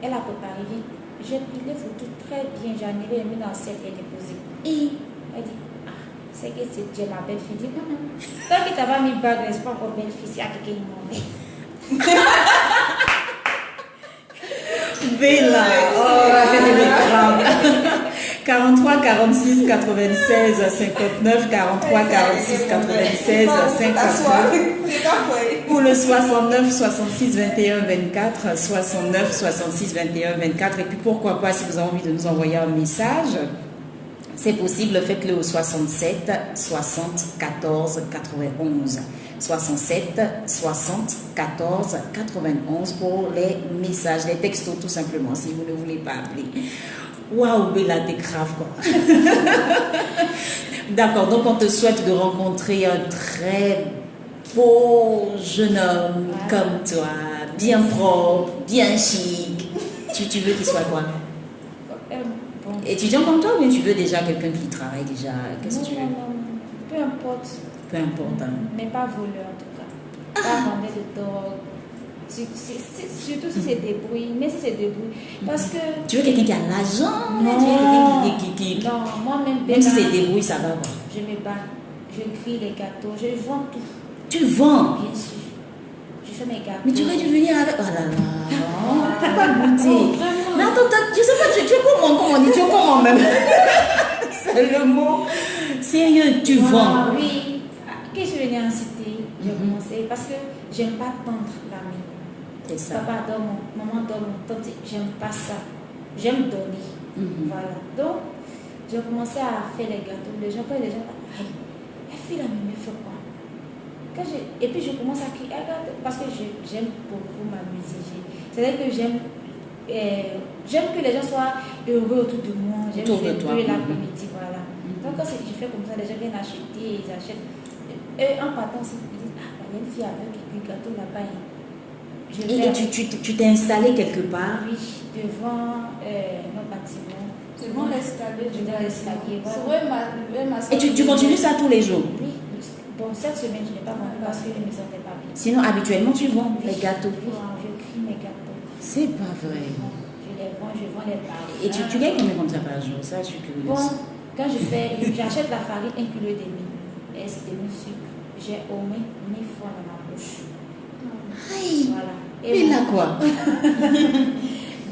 Elle a préparé, j'ai pilé photo très bien, j'en ai mis dans le cercle et déposé. Et elle dit ah, c'est que c'est Dieu ma belle fille. Dit tant que tu n'as pas mis bague, n'est-ce pas encore belle fille, c'est à quelqu'un qui m'en met. Bella, oh, 43 46 96 59 43 46 96 59 ou le 69 66 21 24 69 66 21 24 et puis pourquoi pas si vous avez envie de nous envoyer un message, c'est possible, faites-le au 67 60 14 91 67 60 14 91 pour les messages, les textos tout simplement si vous ne voulez pas appeler. Waouh, Bella, t'es grave quoi. D'accord, donc on te souhaite de rencontrer un très beau jeune homme comme toi, bien propre, bien chic. Tu veux qu'il soit quoi? Étudiant comme toi ou bien tu veux déjà quelqu'un qui travaille déjà? Qu'est-ce que tu veux? Non, peu importe. Peu importe. Hein. Mais pas voleur en tout cas. Pas vendeur de drogue. Surtout si c'est débrouille, mais si c'est débrouille. Parce que. Tu veux quelqu'un qui a l'argent? Non. Tu veux quelqu'un qui. Non, moi-même. Même si c'est débrouille, ça va quoi. Je me bats. Je grille les gâteaux. Je vends tout. Tu vends? Bien sûr. Je fais mes gâteaux. Mais tu aurais dû venir avec. Oh là là. T'as pas goûté. Mais attends, je sais pas, tu es comment on dit? Tu es comment même? C'est le mot. Sérieux, tu vends? Oui. Quand je suis venue en cité, j'ai commencé parce que j'aime pas tendre la main. C'est ça. Papa donne, maman donne, tante, j'aime pas ça. J'aime donner. Voilà. Donc, j'ai commencé à faire les gâteaux. Les gens, quand les gens, aïe, la fille là, mais fait quoi? Et puis je commence à crier, parce que j'aime beaucoup m'amuser. C'est-à-dire que j'aime que les gens soient heureux autour de moi. J'aime jouer l'après-midi, voilà. Donc quand je fais comme ça, les gens viennent acheter, ils achètent. Et en partant, ils disent, ah, il y a une fille avec du gâteau là-bas. Et tu t'es installé quelque part? Oui, devant nos bâtiments. Devant l'escalier. Devant l'escalier, voilà. Et tu continues ça tous les jours? Oui. Bon, cette semaine, je n'ai pas vendu parce que je ne me sentais pas bien. Sinon, habituellement, tu vends les gâteaux? Oui, je crie mes gâteaux. C'est pas vrai. Je les vends, je vends les parfums. Et tu gagnes combien comme ça par jour? Ça, je suis curieuse. Bon, quand j'achète la farine 1,5 kg et c'est demi-sucre, j'ai au moins 1000 francs dans ma poche. Aïe! Voilà. Et là quoi?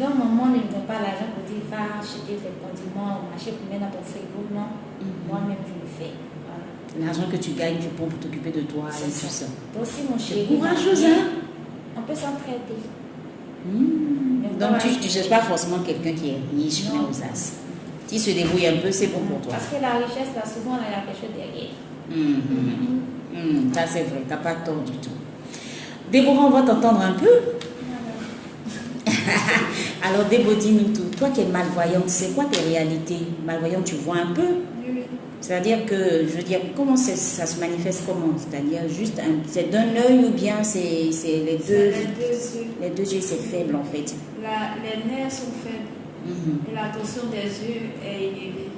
Donc, maman ne me donne pas l'argent pour dire va acheter des condiments au marché pour mettre dans ton frigo. Non, moi-même je le fais. Voilà. L'argent que tu gagnes, tu prends pour t'occuper de toi et tout ça. Donc, si mon chéri. Courageuse, hein? On peut s'entraider. Donc, tu ne cherches pas forcément quelqu'un qui est riche, mais aux as. S'il se débrouille un peu, c'est bon pour toi. Parce que la richesse, là, souvent, il y a quelque chose derrière. Ça, c'est vrai, tu n'as pas tort du tout. Déborah, on va t'entendre un peu. Alors, Débo, dis-nous tout. Toi qui es malvoyante, c'est quoi tes réalités? Malvoyante, tu vois un peu? Oui. C'est-à-dire que, je veux dire, comment ça se manifeste comment? C'est-à-dire juste, c'est d'un œil ou bien c'est les deux? Les deux yeux. Les deux yeux, c'est faible en fait. Les nerfs sont faibles et la tension des yeux est élevée.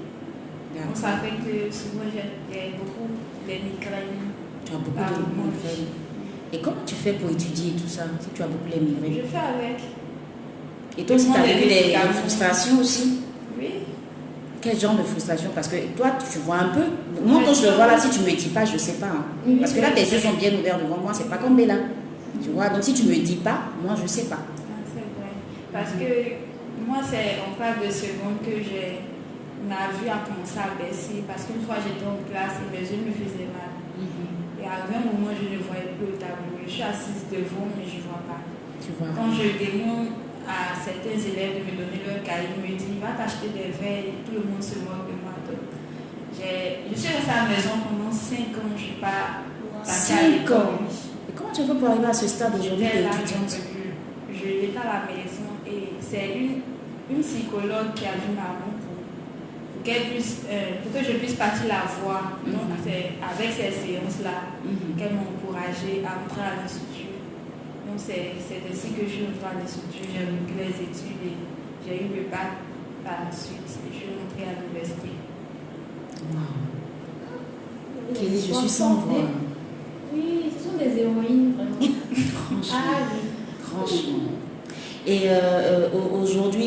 Donc ça fait que souvent j'ai beaucoup de migraines. Tu as beaucoup de migraines. Et comment tu fais pour étudier tout ça, si tu as beaucoup de migraines? Je fais avec. Et toi aussi, tu as vécu des frustrations aussi? Oui. Quel genre de frustration? Parce que toi, tu vois un peu. Moi, quand je le vois là, si tu ne me dis pas, je ne sais pas. Hein. Oui, parce que là, tes yeux sont bien ouverts devant moi, c'est pas comme Bella. Tu vois, donc si tu ne me dis pas, moi, je ne sais pas. Ah, c'est vrai. Parce que moi, c'est en part de seconde que j'ai ma vue a commencé à baisser. Parce qu'une fois, j'étais en classe et mes yeux me faisaient mal. Et à un moment, je ne voyais plus au tableau. Je suis assise devant, mais je ne vois pas. Tu vois. Quand je demande à certains élèves de me donner leur cahier, ils me disent va t'acheter des verres et tout le monde se moque de moi. Donc, je suis restée à la maison pendant 5 ans, je ne suis pas passée à 5 l'école. ans. Et comment tu fais pour arriver à ce stade aujourd'hui d'étudiante? J'étais à la maison et c'est une psychologue qui a vu maman pour que je puisse partir la voir. Donc, c'est avec ces séances-là qu'elle m'a encouragée à entrer à l'institut. Donc c'est ainsi que je suis entrée à l'institut, j'ai repris les études et j'ai eu le bac par la suite et je suis rentrée à l'université. Wow. Kelly, je suis sans voix. Oui, ce sont des héroïnes vraiment. Franchement. Et aujourd'hui,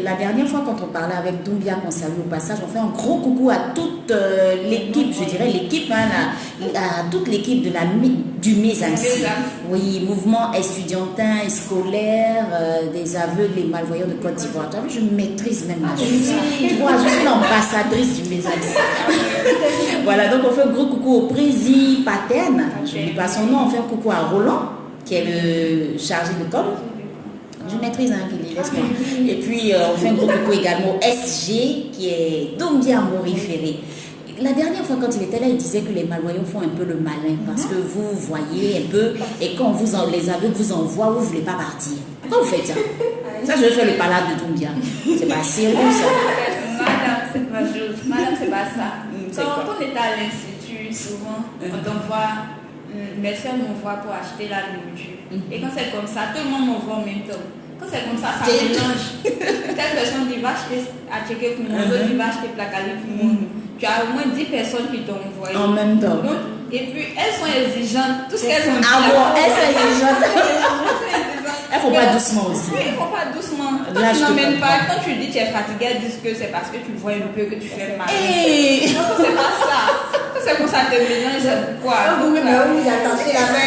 la dernière fois quand on parlait avec Doumbia, qu'on salue au passage, on fait un gros coucou à toute l'équipe, je dirais l'équipe, à toute l'équipe du MESAMSI. Oui, mouvement estudiantin et scolaire des aveugles et malvoyants de Côte d'Ivoire. Je maîtrise même la chose. Je suis l'ambassadrice du MESAMSI. Voilà, donc on fait un gros coucou au président Paterne, je n'oublie pas son nom, on fait un coucou à Roland, qui est le chargé de com. Je maîtrise un Kelly, laisse-moi. Et puis, on fait un gros coucou également au SG, qui est Doumbia Moriféré. La dernière fois, quand il était là, il disait que les malvoyants font un peu le malin, parce que vous voyez un peu, et quand les aveugles vous envoient, vous ne voulez pas partir. Pourquoi vous faites ça? Ça, je vais faire le palabre de Doumbia. C'est pas sérieux, ça. Madame, c'est pas juste. Madame, c'est pas ça. Quand on est à l'institut, souvent, on t'envoie, mes soeurs m'envoient pour acheter la nourriture. Et quand c'est comme ça, tout le monde m'envoie en même temps. Quand c'est comme ça, ça mélange. Telle personne dit va acheter à checker pour moi, l'autre dit va acheter placali pour moi. Tu as au moins 10 personnes qui t'ont envoyé. En même temps. Donc, et puis, elles sont exigeantes. Tout ce qu'elles ont dit. Ah bon, elles sont exigeantes. Elles ne font pas doucement aussi. Oui, elles ne font pas doucement. Là, Quand tu n'emmènes pas, quand tu dis que tu es fatiguée, elles disent que c'est parce que tu vois un peu que tu fais mal. Hey. Non, c'est pas ça. C'est comme ça que te mélange, c'est pourquoi. Vous attachez la main.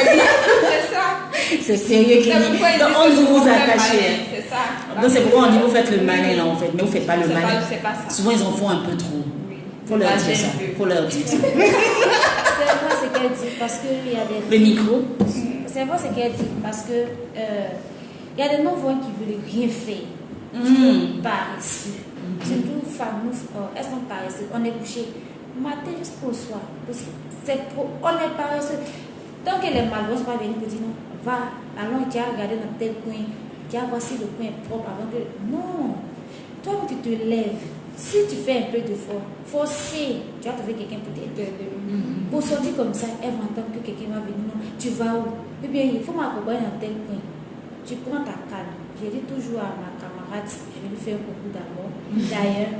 C'est ça. C'est sérieux, Kelly. Donc, on dit vous attacher. C'est ça. Donc, c'est pourquoi on dit vous faites le malin, là, en fait. Mais vous ne faites pas le malin. C'est pas ça. Souvent, ils en font un peu trop. Faut leur dire ça. Faut leur dire ça. C'est vrai ce qu'elle dit parce qu'il y a des. Le micro. C'est vrai ce qu'elle dit parce que il y a des non-voyants qui veulent rien faire. Paresseux. Surtout femmes, elles sont paresseuses. On est couché matin jusqu'au soir. On est paresseux. Tant que les malvoyants ne sont pas venus pour dire non, va, allons, tu as regardé dans tel coin, tu as voici le coin propre avant que. Non. Toi, tu te lèves. Si tu fais un peu d'effort, forcer, tu vas trouver quelqu'un pour t'aider. Pour sortir comme ça, elle va entendre que quelqu'un va venir. Non, tu vas où? Eh bien, il faut m'accompagner dans tel coin. Tu prends ta canne. Je dis toujours à ma camarade, je vais lui faire un coucou d'abord. D'ailleurs,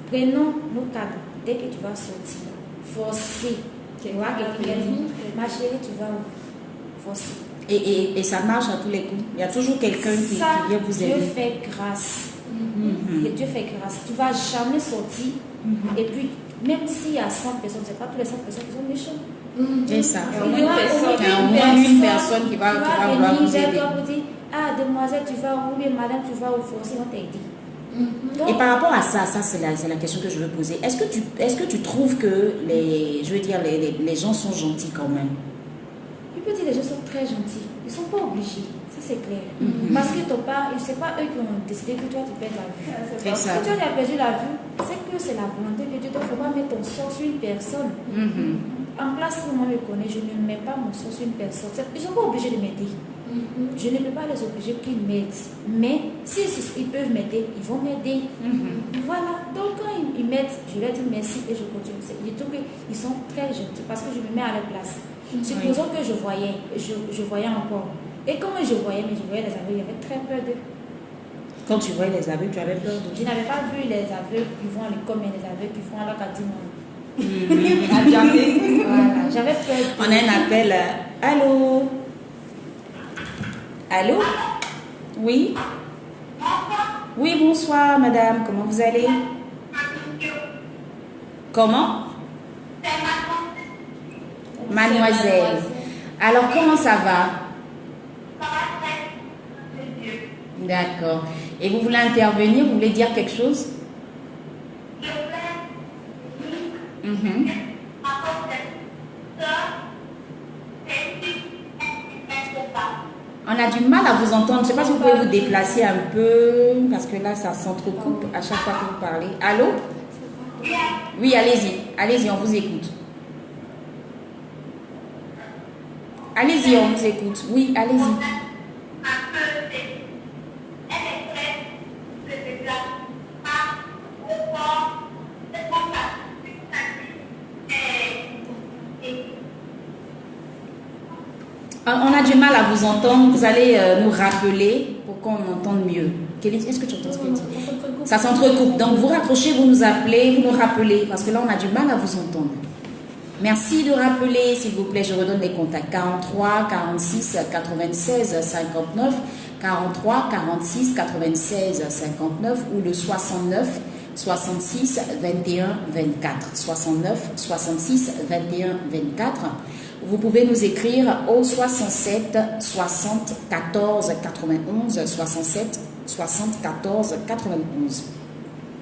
prenons nos cannes. Dès que tu vas sortir, forcer. Tu vois, quelqu'un dit, ma chérie, tu vas où? Forcer. Et ça marche à tous les coups. Il y a toujours quelqu'un qui vient vous aider. Dieu fait grâce. Et Dieu fait grâce. Tu ne vas jamais sortir. Et puis, même s'il y a 100 personnes, ce n'est pas tous les 100 personnes qui sont méchantes. C'est ça. Il y aura au moins une personne qui va vouloir vous aider. Pour dire, ah, demoiselle, tu vas où? Bien, madame, tu vas où? Forcer, on t'a dit. Et par rapport à ça c'est la question que je veux poser. Est-ce que tu trouves que les gens sont gentils quand même? Je peux dire les gens sont très gentils. Ils ne sont pas obligés. Ça, c'est clair. Parce que ce n'est pas eux qui ont décidé que toi, tu perds la vue. Si toi, tu as perdu la vue, c'est que c'est la volonté de Dieu. Donc, il ne faut pas mettre ton sort sur une personne. En classe, tout le monde le connaît. Je ne mets pas mon sort sur une personne. Ils ne sont pas obligés de m'aider. Je ne peux pas les obliger qu'ils m'aident. Mais s'ils peuvent m'aider, ils vont m'aider. Voilà. Donc quand ils m'aident, je leur dis merci et je continue. Je trouve qu'ils sont très gentils parce que je me mets à leur place. Supposons que je voyais encore. Et quand je voyais les aveugles, j'avais très peur d'eux. Quand tu voyais les aveugles, tu avais peur de... Je n'avais pas vu les aveugles qui vont à l'école, mais les aveugles qui font à la cantine. Voilà, j'avais peur. On a un appel. Allô? Allô? Oui? Oui, bonsoir, madame. Comment vous allez? Comment? Mademoiselle. Alors, comment ça va? D'accord. Et vous voulez intervenir? Vous voulez dire quelque chose? On a du mal à vous entendre. Je ne sais pas si vous pouvez vous déplacer un peu, parce que là, ça s'entrecoupe à chaque fois que vous parlez. Allô? Oui, allez-y. Allez-y, on vous écoute. Allez-y, on vous écoute. Oui, allez-y. On a du mal à vous entendre. Vous allez nous rappeler pour qu'on entende mieux. Est-ce que tu entends ce qu'elle dit? Ça s'entrecoupe. Donc, vous raccrochez, vous nous appelez, vous nous rappelez. Parce que là, on a du mal à vous entendre. Merci de rappeler, s'il vous plaît. Je redonne les contacts. 43 46 96 59. 43 46 96 59 ou le 69 66 21 24. 69 66 21 24. Vous pouvez nous écrire au 67 60 14 91 67 60 14 91.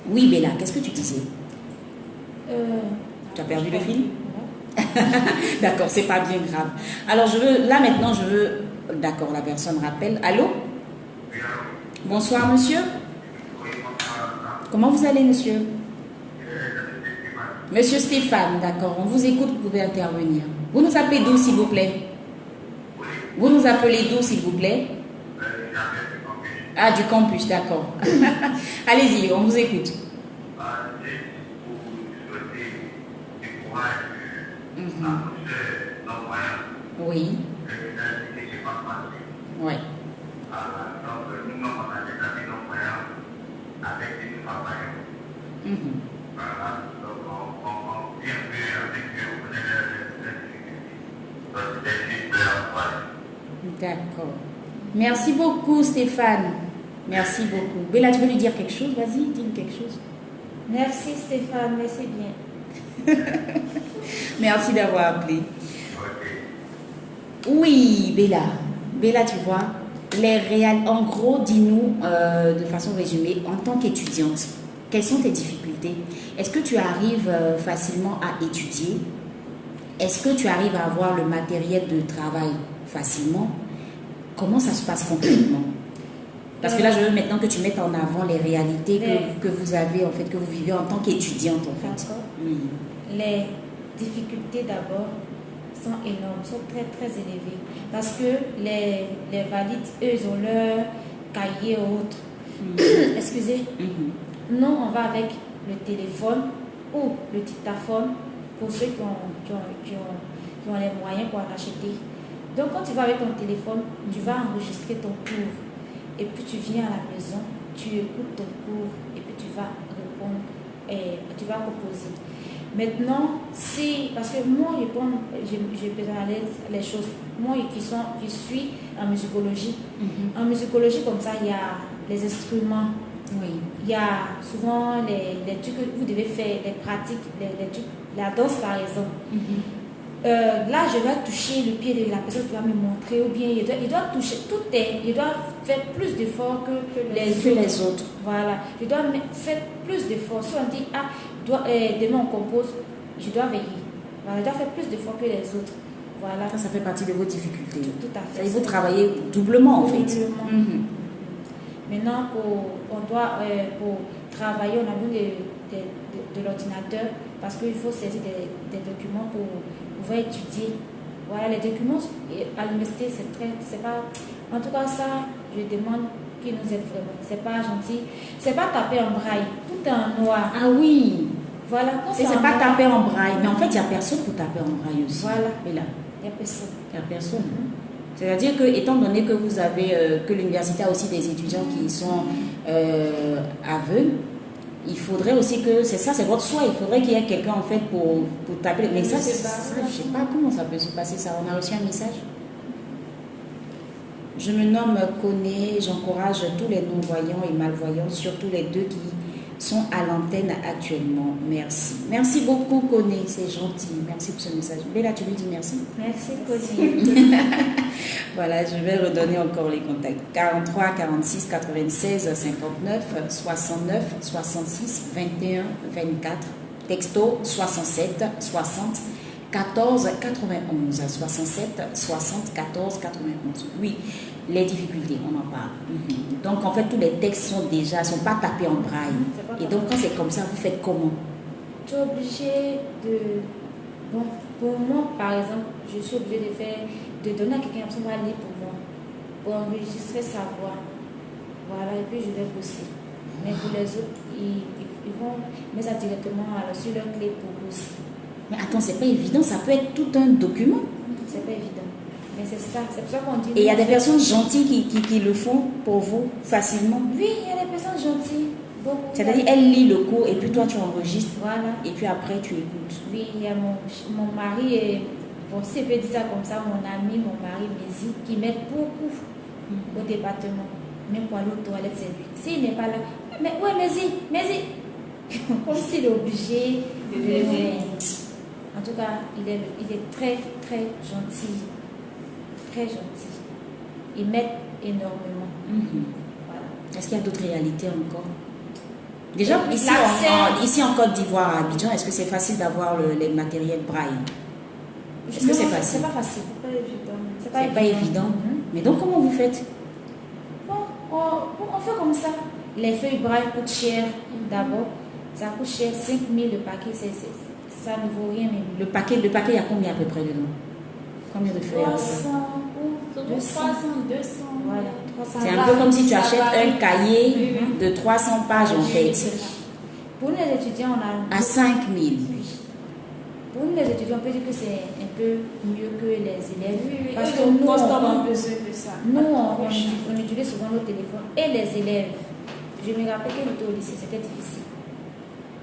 Oui, Bella, qu'est-ce que tu disais? Tu as perdu le fil? D'accord, c'est pas bien grave. Alors, maintenant, d'accord, la personne rappelle. Allô? Bonsoir, monsieur. Comment vous allez, monsieur? Monsieur Stéphane, d'accord, on vous écoute, vous pouvez intervenir. Vous nous appelez d'où, s'il vous plaît? Vous nous appelez d'où, s'il vous plaît? Ah, du campus, d'accord. Allez-y, on vous écoute. Oui. Oui. D'accord. Merci beaucoup, Stéphane. Merci beaucoup. Bella, tu veux lui dire quelque chose? Vas-y, dis-lui quelque chose. Merci, Stéphane. Merci bien. Merci d'avoir appelé. Oui, Bella. Bella, tu vois, en gros, dis-nous de façon résumée, en tant qu'étudiante, quelles sont tes difficultés? Est-ce que tu arrives facilement à étudier? Est-ce que tu arrives à avoir le matériel de travail facilement? Comment ça se passe concrètement? Parce que là, je veux maintenant que tu mettes en avant les réalités que vous avez, en fait, que vous vivez en tant qu'étudiante, en fait. Les difficultés, d'abord, sont énormes, sont très, très élevées. Parce que les valides, eux, ils ont leur cahier ou autre. Excusez. Nous, on va avec le téléphone ou le dictaphone pour ceux qui ont les moyens pour en acheter. Donc, quand tu vas avec ton téléphone, tu vas enregistrer ton cours. Et puis, tu viens à la maison, tu écoutes ton cours et puis tu vas répondre et tu vas composer. Maintenant, parce que moi, je personnalise les choses. Moi qui suis en musicologie. En musicologie, comme ça, il y a les instruments. Oui. Il y a souvent les trucs que vous devez faire, les pratiques, les trucs, la danse par exemple. Là, je vais toucher le pied de la personne qui va me montrer, ou bien il doit toucher, il doit faire plus d'efforts que les autres. Voilà, il doit faire plus d'efforts. Si on dit, demain on compose, je dois veiller. Voilà, je dois faire plus d'efforts que les autres. Voilà. Ça fait partie de vos difficultés. Tout à fait. Et vous travaillez doublement, en fait. Maintenant, pour travailler, on a besoin de l'ordinateur parce qu'il faut saisir des documents pour pouvoir étudier. Voilà, les documents à l'université, c'est pas... En tout cas, ça, je demande qu'ils nous aident vraiment. C'est pas gentil. C'est pas tapé en braille. Tout est en noir. Ah oui. Voilà. C'est pas tapé en braille. Mais en fait, il n'y a personne pour taper en braille aussi. Voilà. Mais là, il n'y a personne. Il n'y a personne. C'est-à-dire que, étant donné que vous avez, que l'université a aussi des étudiants qui sont aveugles, il faudrait aussi que, c'est ça, c'est votre choix, il faudrait qu'il y ait quelqu'un en fait pour taper. Mais ça, je ne sais pas comment ça peut se passer ça. On a reçu un message. Je me nomme Koné, j'encourage tous les non-voyants et malvoyants, surtout les deux qui sont à l'antenne actuellement. Merci. Merci beaucoup Koné, c'est gentil. Merci pour ce message. Bella, tu lui dis merci. Merci Koné. Voilà, je vais redonner encore les contacts. 43 46 96 59 69 66 21 24. Texto 67 60 14 91. 67 60 14 91. Oui, les difficultés, on en parle. Donc en fait, tous les textes sont pas tapés en braille. Et donc quand c'est comme ça, vous faites comment? Tu es obligé de... Bon, pour moi, par exemple, je suis obligée de donner à quelqu'un qui va lire pour moi, pour enregistrer sa voix. Voilà, et puis je vais bosser. Mais pour les autres, ils vont mettre ça directement sur leur clé pour bosser. Mais attends, c'est pas évident, ça peut être tout un document. C'est pas évident. Mais c'est ça, c'est pour ça qu'on dit... Et il y a des personnes gentilles qui le font pour vous facilement. Oui, il y a des personnes gentilles. C'est-à-dire, elle lit le cours et puis toi tu enregistres. Voilà. Et puis après tu écoutes. Oui, il y a mon mari et... Bon, si je peux dire ça comme ça, mon ami, mon mari, Mézi, qui m'aide beaucoup au département. Même pour aller aux toilettes, c'est lui. S'il n'est pas là, mais ouais, Mézi. Comme s'il est obligé de le... En tout cas, il est très, très gentil. Très gentil. Il m'aide énormément. Voilà. Est-ce qu'il y a d'autres réalités encore? Déjà, ici en Côte d'Ivoire, à Abidjan, est-ce que c'est facile d'avoir les matériels braille? Est-ce que c'est facile? C'est pas facile. C'est pas évident. C'est pas évident. Mais donc, comment vous faites? Bon, on fait comme ça. Les feuilles braille coûtent cher d'abord. Ça coûte cher, 5 000 le paquet. Ça ne vaut rien. Même. Le paquet, il y a combien à peu près dedans? Combien de feuilles? 300 ou 200. Voilà, 300. C'est un peu comme si tu achètes un cahier de 300 pages en fait. Pour les étudiants, on a... À 5 000. Pour nous, les étudiants, on peut dire que c'est un peu mieux que les élèves. Oui, parce que nous, nous, on besoin de ça. Nous, on utilise souvent nos téléphones. Et les élèves, je me rappelle que j'étais au lycée, c'était difficile.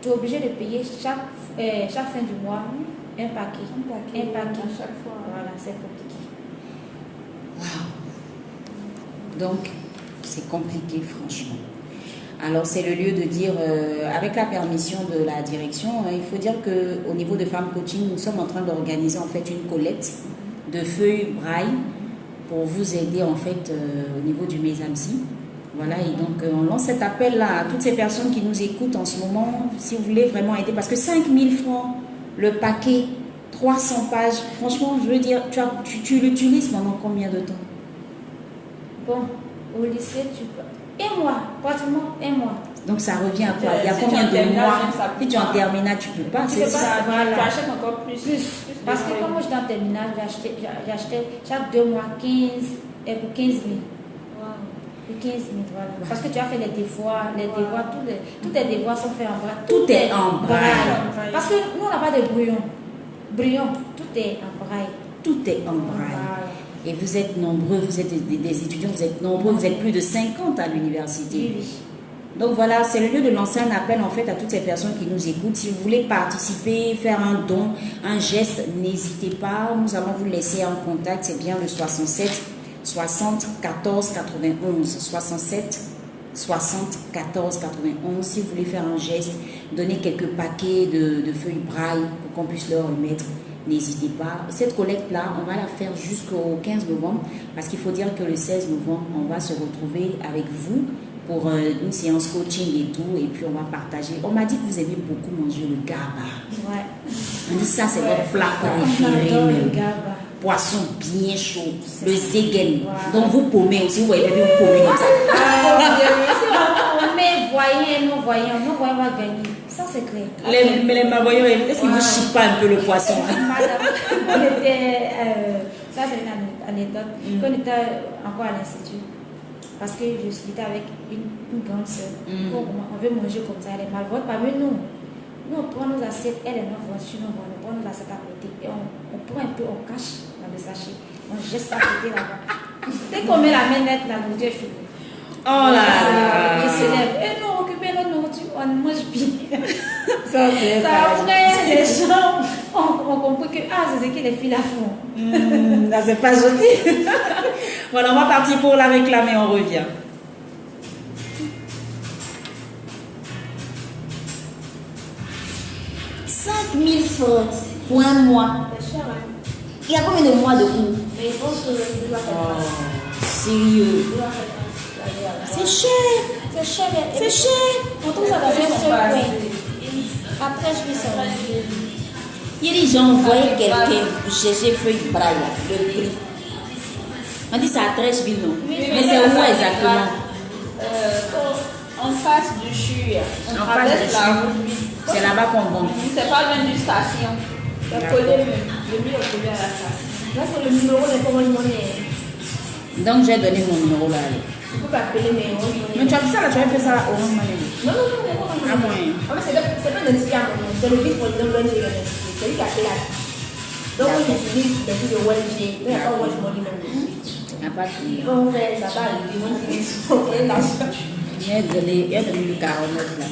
Tu es obligé de payer chaque fin du mois un paquet. Un paquet. À chaque fois. Voilà, c'est compliqué. Wow. Donc, c'est compliqué, franchement. Alors, c'est le lieu de dire, avec la permission de la direction, il faut dire qu'au niveau de Femmes Coaching, nous sommes en train d'organiser en fait une collecte de feuilles braille pour vous aider en fait au niveau du Mésamsi. Voilà, et donc on lance cet appel-là à toutes ces personnes qui nous écoutent en ce moment, si vous voulez vraiment aider, parce que 5 000 francs, le paquet, 300 pages, franchement, je veux dire, tu l'utilises pendant combien de temps? Bon, au lycée, tu peux... Un mois, pratiquement un mois. Donc ça revient à quoi? Il y a Si combien tu es en de mois? terminale, Si tu es en terminale, tu ne peux pas. Tu peux pas, voilà. Tu achètes encore plus. Parce que quand moi j'étais en terminale, j'achetais chaque 2 mois 15 pour 15 000. Pour 15 000, voilà. Parce que tu as fait les devoirs, tous tes devoirs sont faits en braille. Tout est en braille. Parce que nous, on n'a pas de brouillon. Tout est en braille. Tout est en braille. Et vous êtes nombreux, vous êtes des étudiants, vous êtes nombreux, vous êtes plus de 50 à l'université. Oui. Donc voilà, c'est le lieu de lancer un appel en fait à toutes ces personnes qui nous écoutent. Si vous voulez participer, faire un don, un geste, n'hésitez pas. Nous allons vous laisser en contact. C'est bien le 67 60 14 91. 67 60 14 91. Si vous voulez faire un geste, donner quelques paquets de feuilles braille pour qu'on puisse leur remettre. N'hésitez pas. Cette collecte-là, on va la faire jusqu'au 15 novembre parce qu'il faut dire que le 16 novembre, on va se retrouver avec vous pour une séance coaching et tout. Et puis, on va partager. On m'a dit que vous aimez beaucoup manger le gaba. Ouais. On dit ça, c'est votre plat préféré. Le gaba. Poisson bien chaud. Le zegen. Donc, vous paumez aussi. Vous voyez, vous paumez comme ça. On met voyant, non voyant va gagner. Ça, c'est clair. Mais les maboyeurs, est-ce qu'ils vous chient pas un peu le poisson? Madame, on était. Ça, c'est une anecdote. Quand on était encore à l'institut, parce que je suis avec une grande soeur. On veut manger comme ça, elle est malvolte parmi nous. Nous, on prend nos assiettes, elle est notre sur nos bras, on prend nos assiettes à côté et on prend un peu, on cache dans le sachet. On geste à côté là-bas. Dès qu'on met la main nette, la nourriture est finie. Oh là là! Il se lève. Et nous, occuper notre nourriture, on mange bien. Ça, c'est Ça, après, les gens ont compris que c'est ce que les filles la font. Là, c'est pas joli. Voilà, on va partir pour la réclamer, on revient. 5 000 francs pour un mois. Il y a combien de mois de cours? Mais je pense que je dois faire Sérieux? C'est cher. C'est cher. C'est cher. Pourtant, ça va faire seul point. Après, je vais sortir. Il y a des gens, vous voyez quelqu'un pour chercher feuille braille, le prix. On dit ça à Trècheville, non? Mais c'est où exactement? En face du CHU. On En traverse face du la CHU. route. C'est là-bas qu'on vend. C'est pas loin d'une station. C'est collé même. Le mur est collé à la station. Là, c'est le numéro de commande monnaie. Donc j'ai donné mon numéro là. Tu peux pas appeler mes Mais tu as fait ça là, tu avais fait ça au Orange Money. Non, non. Ah bon? C'est pas un institut à mon nom. C'est le vice-président de l'ONG de l'institut. C'est lui qui a fait la. Donc, on utilise des trucs de ONG. Il n'y a pas Orange Money même. Il n'y a pas de. On fait là-bas, on fait l'argent. Il a donné le 49 là.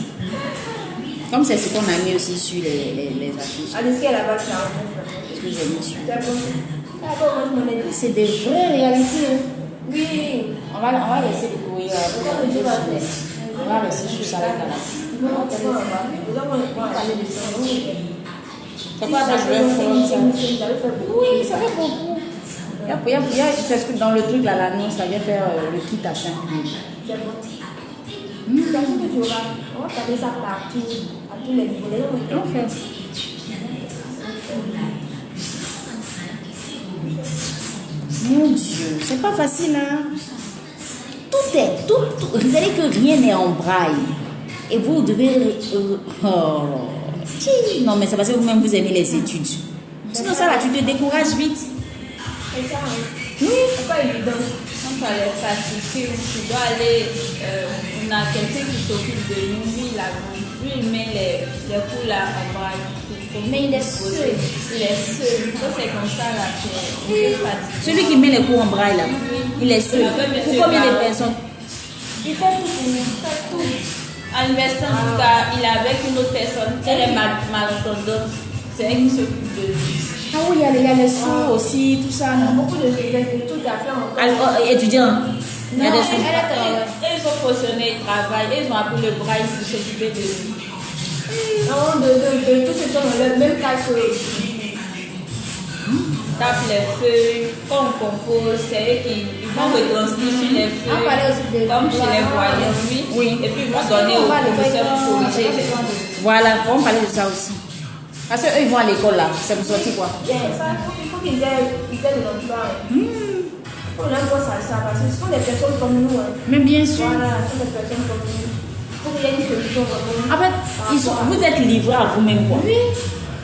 Comme c'est ce qu'on a mis aussi sur les affiches. Allez, ce là-bas, c'est Parce que j'ai mis sur. C'est bon. C'est des vraies réalités. Oui. On va laisser le courrier. On va rester sur ça avec la. C'est quoi ça? Je vais faire ça. Oui, ça fait beaucoup. Il y a c'est dans le truc là, l'annonce, ça vient faire le kit à 5 000. C'est bon. On va faire ça partout, à tous les niveaux. On fait. Mon Dieu, c'est pas facile, hein? Tout. Vous savez que rien n'est en braille. Et vous devez. Non, mais c'est parce que vous-même vous aimez les études. Sinon, ça là, tu te décourages vite. C'est ça, Oui. c'est pas évident. Quand tu as les facilités, tu dois aller. On a quelqu'un qui s'occupe de nous. Lui, il met les cours là en braille. Mais il est seul. Il est seul. C'est comme ça là. Celui qui met les cours en braille là, il est seul. Pour combien de personnes? Il fait tout pour nous. Tout. À l'université, en tout cas, il est avec une autre personne. Elle est malentendante. C'est elle qui s'occupe de lui. Ah oui, il y a les sourds aussi, tout ça, non? Beaucoup de trucs à faire encore. Alors, étudiants, il y a des sourds. Ils ont fonctionné, ils travaillent, ils ont appris le braille pour s'occuper de lui. Non, de tous ces gens ont le même cas que Tape les feuilles, quand on compose, c'est eux qui vont retranscrire sur les feuilles, comme chez les voyants, Oui. et puis ils vont donner au professeur pour corriger. Voilà, on va parler de ça aussi. Parce qu'eux, ils vont à l'école là, c'est pour sortir quoi? il faut qu'ils aient de l'emploi. Il faut l'emploi ça, parce que ce sont des personnes comme nous. Mais bien sûr. Voilà, ce sont des personnes comme nous. Il faut qu'il y ait une solution vraiment. En fait, vous êtes livrés à vous-même quoi. Oui,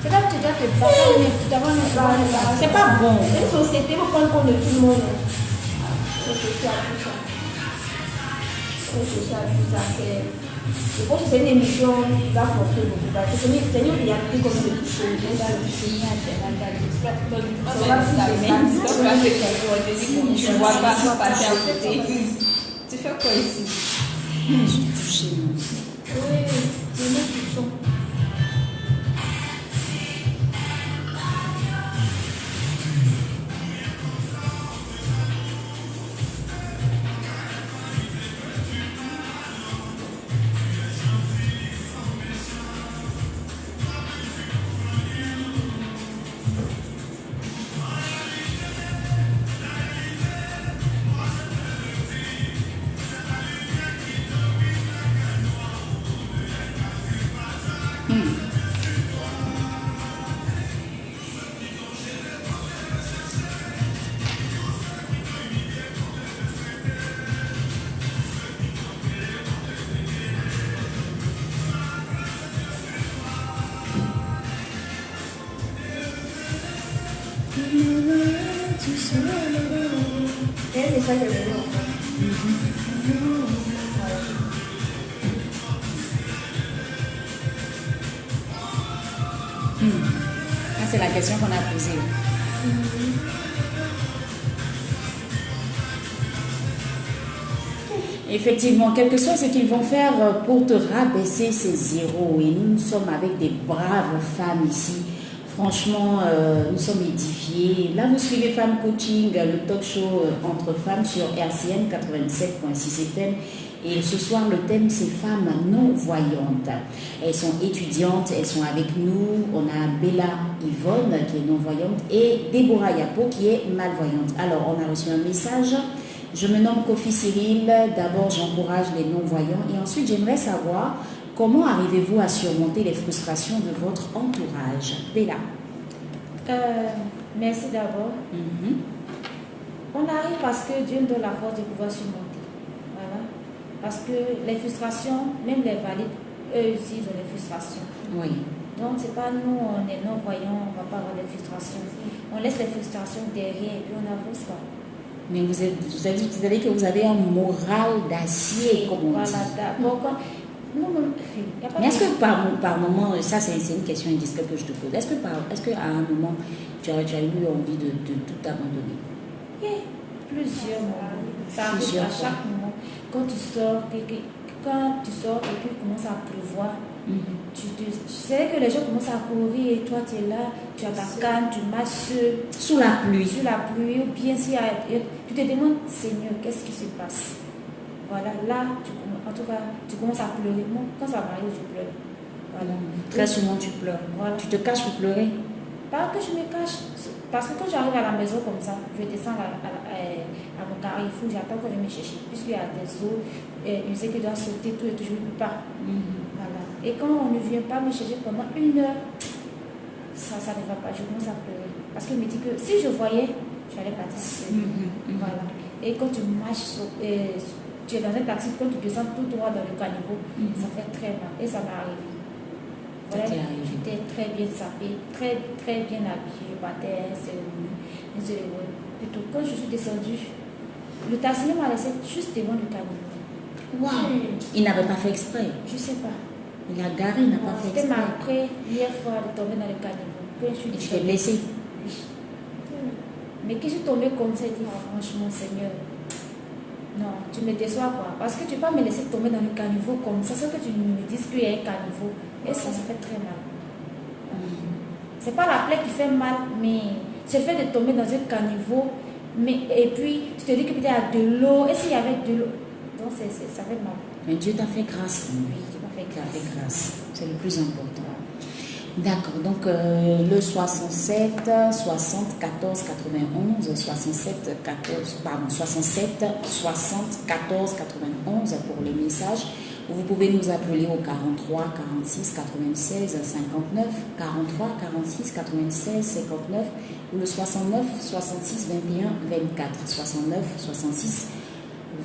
c'est là que tu dois te battre. C'est pas bon. Une société, il faut prendre compte de tout le monde. Réfléchir à tout ça. Je pense que c'est une émission qui va porter beaucoup. Parce que c'est une réalité comme de tout ce que Tu ne vois pas passer à côté. Tu fais quoi ici? Je suis touchée. oui, c'est une émission. Et c'est ça que je veux en fait. Ah, c'est la question qu'on a posée. Effectivement, quel que soit ce qu'ils vont faire pour te rabaisser, ces zéros. Et nous sommes avec des braves femmes ici. Franchement, nous sommes édifiés. Là, vous suivez Femme Coaching, le talk show entre femmes sur RCN 87.6 FM. Et ce soir, le thème, c'est femmes non-voyantes. Elles sont étudiantes, elles sont avec nous. On a Bella Yvonne, qui est non-voyante, et Déborah Yapo, qui est malvoyante. Alors, on a reçu un message. Je me nomme Kofi Cyril. D'abord, j'encourage les non-voyants. Et ensuite, j'aimerais savoir comment arrivez-vous à surmonter les frustrations de votre entourage. Bella. Merci d'abord. On arrive parce que Dieu nous donne la force de pouvoir surmonter. Voilà. Parce que les frustrations, même les valides, eux aussi, ils ont des frustrations. Oui. Donc, c'est pas nous, on est non-voyants, on ne va pas avoir des frustrations. On laisse les frustrations derrière et puis on avance pas. Mais vous avez que vous avez un moral d'acier, comme on dit. Voilà, d'accord. Mais est-ce que par moment, ça c'est une question indiscrète que je te pose, est-ce qu'à un moment, tu as eu envie de tout abandonner? Oui, plusieurs moments. Ça arrive à chaque moment. Quand tu sors et puis il commence à pleuvoir, tu sais que les gens commencent à courir et toi tu es là, tu as ta canne, tu marches sous la pluie. Sous la pluie, ou bien si tu te demandes, Seigneur, qu'est-ce qui se passe? Voilà, là, en tout cas, tu commences à pleurer. Moi, quand ça m'arrive, je pleure. Voilà. Très souvent, tu pleures. Voilà. Tu te caches pour pleurer? Pas que je me cache. Parce que quand j'arrive à la maison comme ça, je descends à mon carrefour, j'attends qu'on vienne me chercher. Puisqu'il y a des eaux, je sais que je dois sauter tout et tout, je ne peux pas. Voilà. Et quand on ne vient pas me chercher pendant 1 heure, ça ne va pas. Je commence à pleurer. Parce que je me dis que si je voyais, j'allais partir seule. Voilà. Et quand tu marches, tu es dans un taxi, quand tu descends tout droit dans le caniveau, ça fait très mal. Et ça m'est arrivé. Voilà, j'étais très bien sapée, très, très bien habillée, par terre, plutôt. Quand je suis descendue, le taxi m'a laissé juste devant le caniveau. Waouh! Il n'avait pas fait exprès. Je ne sais pas. Il a garé, il n'a pas fait exprès. C'était ma première fois de tomber dans le caniveau. Et tu t'es blessée? Oui. Mais quand je suis tombée comme ça, je dis franchement, Seigneur, non, tu me déçois quoi. Parce que tu ne peux pas me laisser tomber dans le caniveau comme ça, c'est que tu me dises qu'il y a un caniveau. Et ça fait très mal. C'est pas la plaie qui fait mal, mais c'est fait de tomber dans un caniveau. Et puis, tu te dis que peut-être il y a de l'eau. Et s'il y avait de l'eau, donc ça fait mal. Mais Dieu t'a fait grâce. Oui, Dieu m'a fait grâce. C'est le plus important. D'accord, donc le 67, 60, 14, 91, 67, 14, 91 pour les messages. Vous pouvez nous appeler au 43 46 96 59, 43 46 96 59 ou le 69 66 21 24, 69 66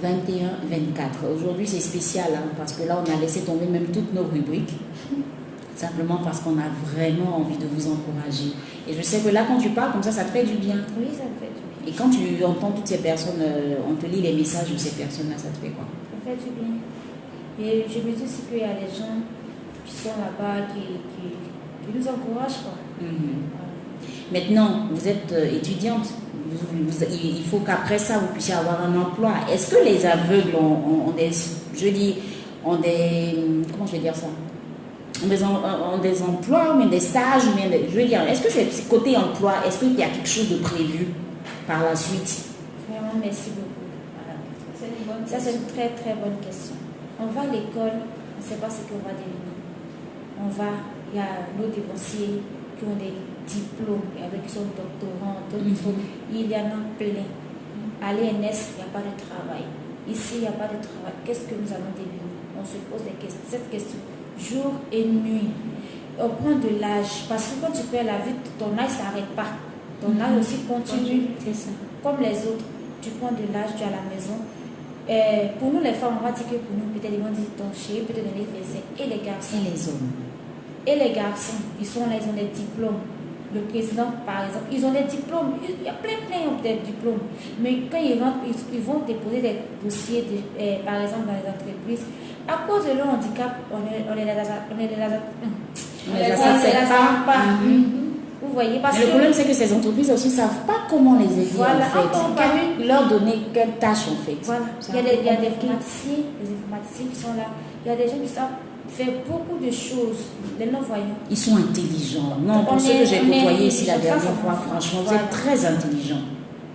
21 24. Aujourd'hui c'est spécial parce que là on a laissé tomber même toutes nos rubriques. Simplement parce qu'on a vraiment envie de vous encourager. Et je sais que là, quand tu parles comme ça te fait du bien. Oui, ça me fait du bien. Et quand tu entends toutes ces personnes, on te lit les messages de ces personnes-là, ça te fait quoi? Ça me fait du bien. Et je me dis aussi qu'il y a des gens qui sont là-bas, qui nous encouragent, quoi. Maintenant, vous êtes étudiante. Il faut qu'après ça, vous puissiez avoir un emploi. Est-ce que les aveugles ont des... comment je vais dire ça? Des emplois, mais des stages, mais je veux dire, est-ce que c'est côté emploi, est-ce qu'il y a quelque chose de prévu par la suite? Vraiment, merci beaucoup. Voilà. Ça, c'est une très très bonne question. On va à l'école, on ne sait pas ce qu'on va devenir. Il y a nos dévanciers qui ont des diplômes, avec qui sont doctorants, il y en a plein. À l'ENS, il n'y a pas de travail. Ici, il n'y a pas de travail. Qu'est-ce que nous allons devenir? On se pose cette question. Jour et nuit. On prend de l'âge. Parce que quand tu perds la vie, ton âge ne s'arrête pas. Ton âge aussi continue. C'est ça. Comme les autres. Tu prends de l'âge, tu es à la maison. Pour nous, les femmes, on va dire que pour nous, peut-être ils vont dire ton chéri, peut-être donner les essais. Et les garçons. Et les hommes. Et les garçons, ils sont là, ils ont des diplômes. le président, par exemple, ils ont des diplômes, il y a plein de diplômes, mais quand ils vont déposer des dossiers, par exemple, dans les entreprises, à cause de leur handicap, on les accepte pas. Vous voyez, parce mais le problème, c'est que ces entreprises aussi ne savent pas comment les aider, voilà, en fait. Leur donner quelle tâche, en fait. Voilà. Il y a des informaticiens qui sont là. Il y a des gens qui savent faire beaucoup de choses. Les non-voyants. Ils sont intelligents. Non, pour ceux que j'ai côtoyés ici la dernière fois, franchement, vous êtes très intelligents.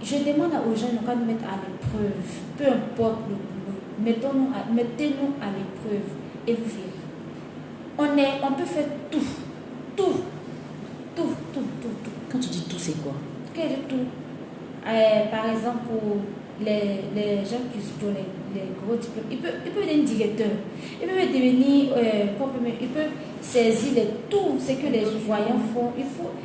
Je demande aux gens de nous mettre à l'épreuve. Peu importe le boulot. Mettez-nous à l'épreuve et vous verrez. On peut faire tout. Quand tu dis tout, c'est quoi? Que de tout. Par exemple, pour les gens qui ont les gros diplômes, il peut devenir directeur. Il peut devenir, il peut saisir tout ce que les voyants font.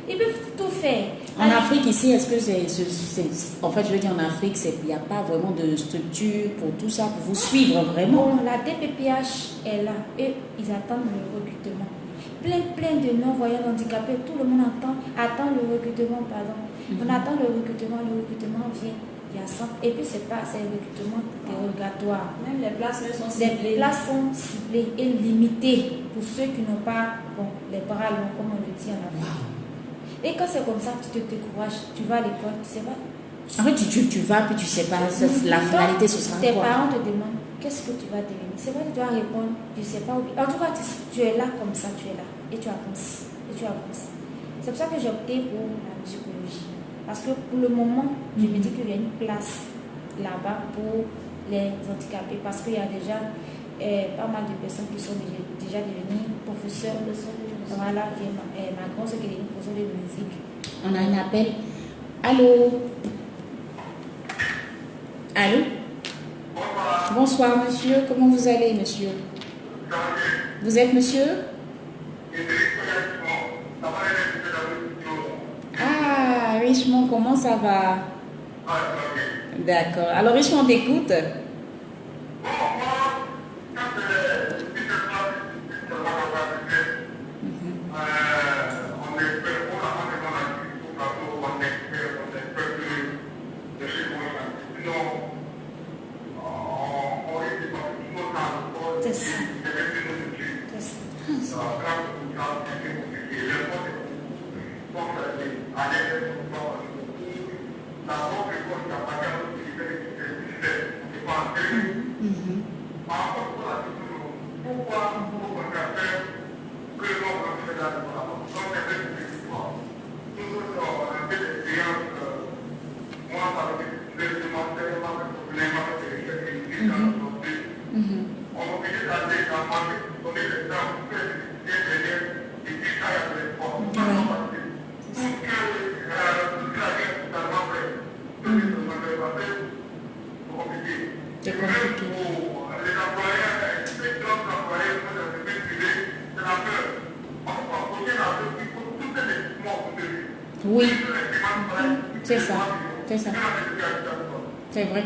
Il peut tout faire. En Afrique, ici, est-ce que en fait, je veux dire, en Afrique, il n'y a pas vraiment de structure pour tout ça, pour vous suivre vraiment? Bon, la DPPH est là et ils attendent le recrutement. Plein de non-voyants handicapés, tout le monde attend le recrutement, pardon. On attend le recrutement vient, il y a ça. Et puis c'est un recrutement dérogatoire. Même les places sont ciblées. Les places sont ciblées et limitées pour ceux qui n'ont pas les bras longs, comme on le dit en Afrique. Et quand c'est comme ça, tu te décourages, tu vas à l'école, tu sais pas. En fait, tu vas, puis tu sais pas, la finalité, ce sera quoi? Tes parents te demandent, qu'est-ce que tu vas devenir? C'est vrai que tu dois répondre, tu sais pas. En tout cas, tu es là comme ça, tu es là. Et tu avances. C'est pour ça que j'ai opté pour la psychologie. Parce que pour le moment, je me dis qu'il y a une place là-bas pour les handicapés. Parce qu'il y a déjà pas mal de personnes qui sont déjà devenues professeurs. Voilà, j'ai ma grosse qui est devenue professeure de musique. On a un appel. Allô? Bonsoir, monsieur. Comment vous allez, monsieur? Vous êtes monsieur? Ah, Richemont, comment ça va? D'accord. Alors, Richemont, t'écoute? Oui, c'est ça. C'est vrai.